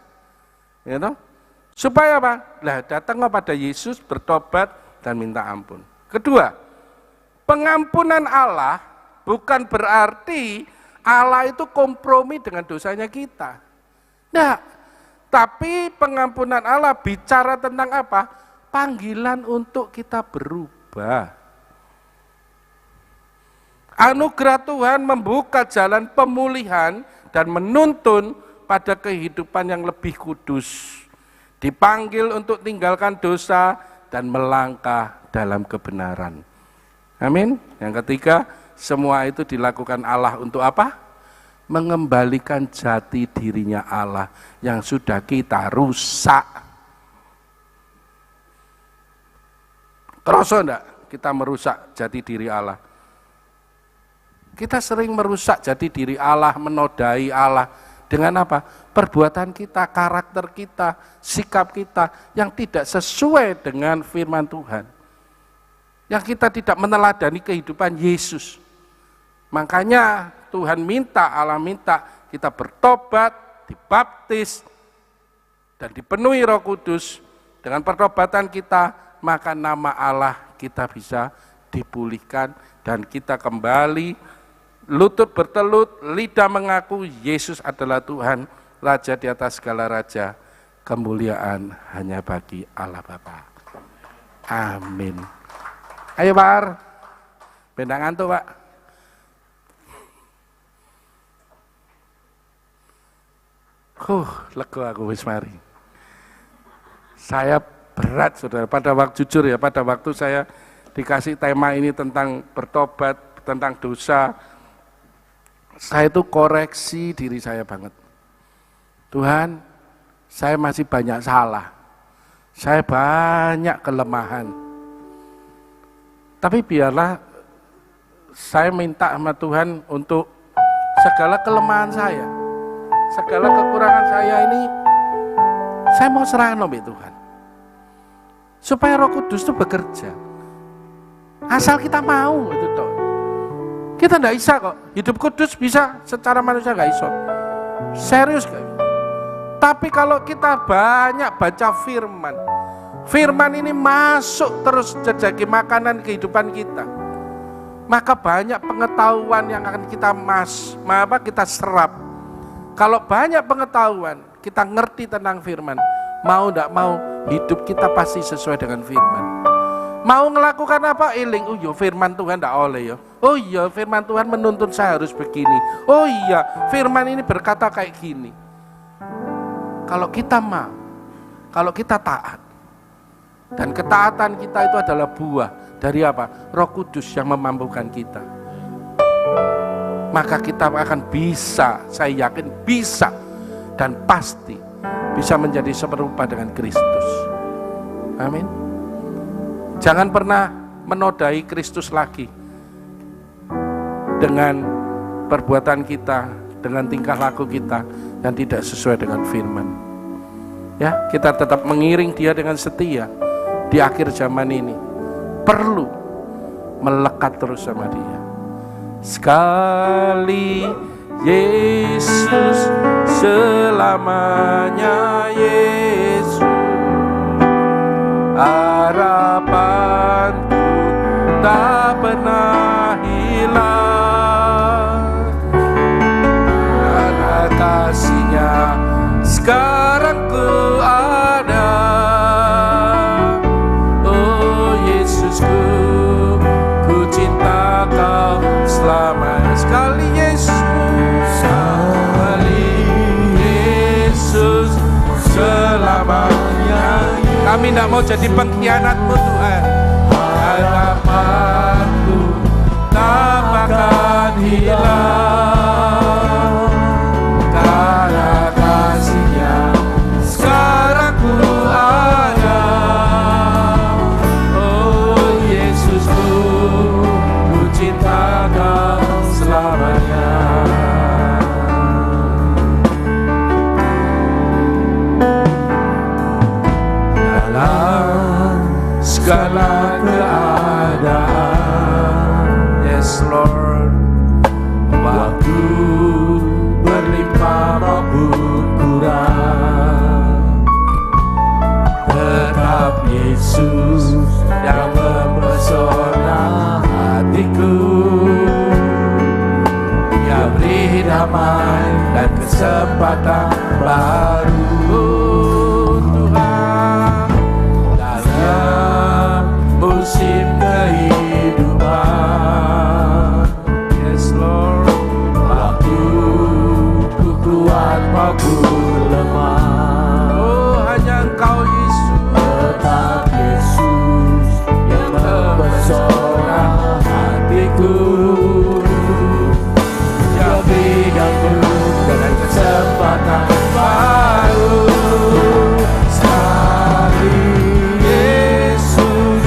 Ya toh? Supaya apa? Lah datanglah pada Yesus, bertobat dan minta ampun. Kedua, pengampunan Allah bukan berarti Allah itu kompromi dengan dosanya kita. Nah, tapi pengampunan Allah bicara tentang apa? Panggilan untuk kita berubah. Anugerah Tuhan membuka jalan pemulihan dan menuntun pada kehidupan yang lebih kudus. Dipanggil untuk tinggalkan dosa dan melangkah dalam kebenaran. Amin. Yang ketiga, semua itu dilakukan Allah untuk apa? Mengembalikan jati dirinya Allah yang sudah kita rusak. Kerasa enggak kita merusak jati diri Allah? Kita sering merusak jati diri Allah, menodai Allah dengan apa? Perbuatan kita, karakter kita, sikap kita yang tidak sesuai dengan firman Tuhan. Yang kita tidak meneladani kehidupan Yesus. Makanya Tuhan minta, Allah minta kita bertobat, dibaptis, dan dipenuhi Roh Kudus. Dengan pertobatan kita, maka nama Allah kita bisa dipulihkan dan kita kembali lutut bertelut, lidah mengaku Yesus adalah Tuhan, Raja di atas segala raja. Kemuliaan hanya bagi Allah Bapa. Amin. Ayo Pak, bendang ngantuk Pak. Lega aku wis mari. Saya berat saudara, pada waktu jujur ya, pada waktu saya dikasih tema ini tentang bertobat, tentang dosa, saya itu koreksi diri saya banget. Tuhan, saya masih banyak salah, saya banyak kelemahan. Tapi biarlah saya minta sama Tuhan untuk segala kelemahan saya, segala kekurangan saya ini, saya mau serahkan sama Tuhan. Supaya Roh Kudus itu bekerja. Asal kita mau itu toh. Kita enggak bisa kok. Hidup kudus bisa, secara manusia enggak bisa. Serius gak? Tapi kalau kita banyak baca firman, firman ini masuk terus jadi makanan kehidupan kita, maka banyak pengetahuan yang akan kita serap. Kalau banyak pengetahuan, kita ngerti tentang firman, mau enggak mau hidup kita pasti sesuai dengan firman. Mau melakukan apa? Iling, oh iya firman Tuhan enggak oleh ya. Oh iya firman Tuhan menuntun saya harus begini. Oh iya firman ini berkata kayak gini. Kalau kita mau, kalau kita taat, dan ketaatan kita itu adalah buah dari apa? Roh Kudus yang memampukan kita. Maka kita akan bisa, saya yakin bisa dan pasti bisa menjadi serupa dengan Kristus. Amin. Jangan pernah menodai Kristus lagi dengan perbuatan kita, dengan tingkah laku kita yang tidak sesuai dengan firman. Ya, kita tetap mengiring Dia dengan setia di akhir zaman ini. Perlu melekat terus sama Dia. Sekali Yesus, selamanya Yesus, harapanku tak pernah hilang, karena kasih-Nya sekarang ku ada. Oh Yesusku, ku cinta Kau selamanya. Sekali Yesus, sekali Yesus, selamanya. Kami tidak mau jadi pengkhianat-Mu Tuhan. Harapanku tak akan hilang, karena kasih-Nya sekarang ku ada. Oh Yesusku, ku cinta Kau selamanya. Segala keadaan, yes Lord, waktu berlimpah maupun kurang, tetap Yesus yang mempesona hatiku. Dia beri damai dan kesempatan baru. Musim kehidupan, yes Lord, waktu ku kuat maupun lemah. Oh hanya Engkau Yesus, tetap Yesus yang mempesona hatiku. Dia berikanku dengan kesempatan baru. Sekali Yesus,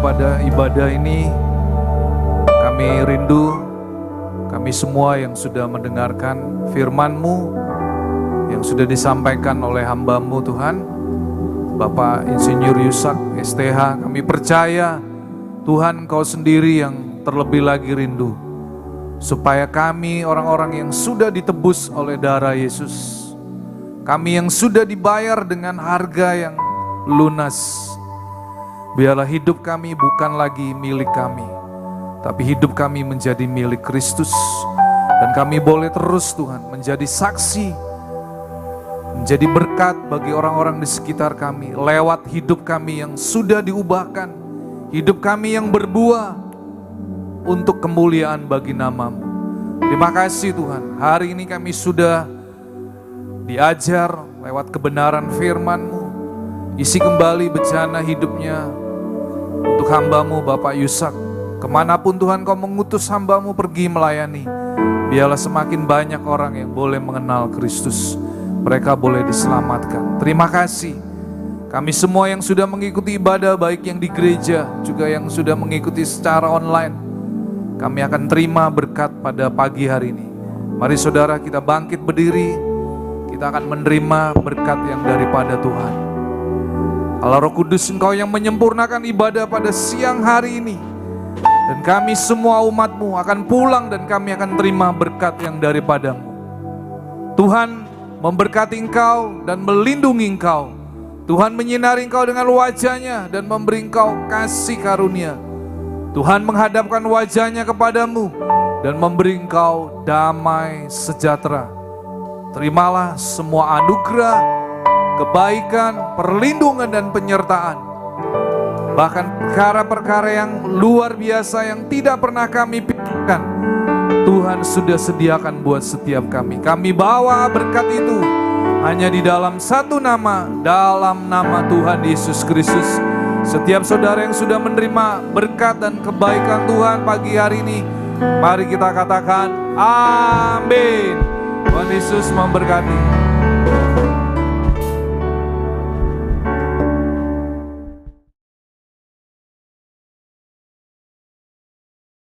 pada ibadah ini. Kami rindu, kami semua yang sudah mendengarkan firman-Mu yang sudah disampaikan oleh hamba-Mu Tuhan, Bapak Insinyur Yusak STH. Kami percaya Tuhan, Engkau sendiri yang terlebih lagi rindu supaya kami orang-orang yang sudah ditebus oleh darah Yesus, kami yang sudah dibayar dengan harga yang lunas, biarlah hidup kami bukan lagi milik kami, tapi hidup kami menjadi milik Kristus. Dan kami boleh terus Tuhan menjadi saksi, menjadi berkat bagi orang-orang di sekitar kami lewat hidup kami yang sudah diubahkan, hidup kami yang berbuah untuk kemuliaan bagi nama-Mu. Terima kasih Tuhan, hari ini kami sudah diajar lewat kebenaran firman-Mu. Isi kembali bejana hidupnya untuk hamba-Mu Bapak Yusak. Kemanapun Tuhan Kau mengutus hamba-Mu pergi melayani, biarlah semakin banyak orang yang boleh mengenal Kristus, mereka boleh diselamatkan. Terima kasih. Kami semua yang sudah mengikuti ibadah, baik yang di gereja juga yang sudah mengikuti secara online, kami akan terima berkat pada pagi hari ini. Mari saudara kita bangkit berdiri, kita akan menerima berkat yang daripada Tuhan. Allah Roh Kudus, Engkau yang menyempurnakan ibadah pada siang hari ini. Dan kami semua umat-Mu akan pulang dan kami akan terima berkat yang daripada-Mu. Tuhan memberkati Engkau dan melindungi Engkau. Tuhan menyinari Engkau dengan wajah-Nya dan memberi Engkau kasih karunia. Tuhan menghadapkan wajah-Nya kepadamu dan memberi Engkau damai sejahtera. Terimalah semua anugerah, kebaikan, perlindungan dan penyertaan. Bahkan perkara-perkara yang luar biasa yang tidak pernah kami pikirkan, Tuhan sudah sediakan buat setiap kami. Kami bawa berkat itu hanya di dalam satu nama, dalam nama Tuhan Yesus Kristus. Setiap saudara yang sudah menerima berkat dan kebaikan Tuhan pagi hari ini, mari kita katakan amin. Tuhan Yesus memberkati.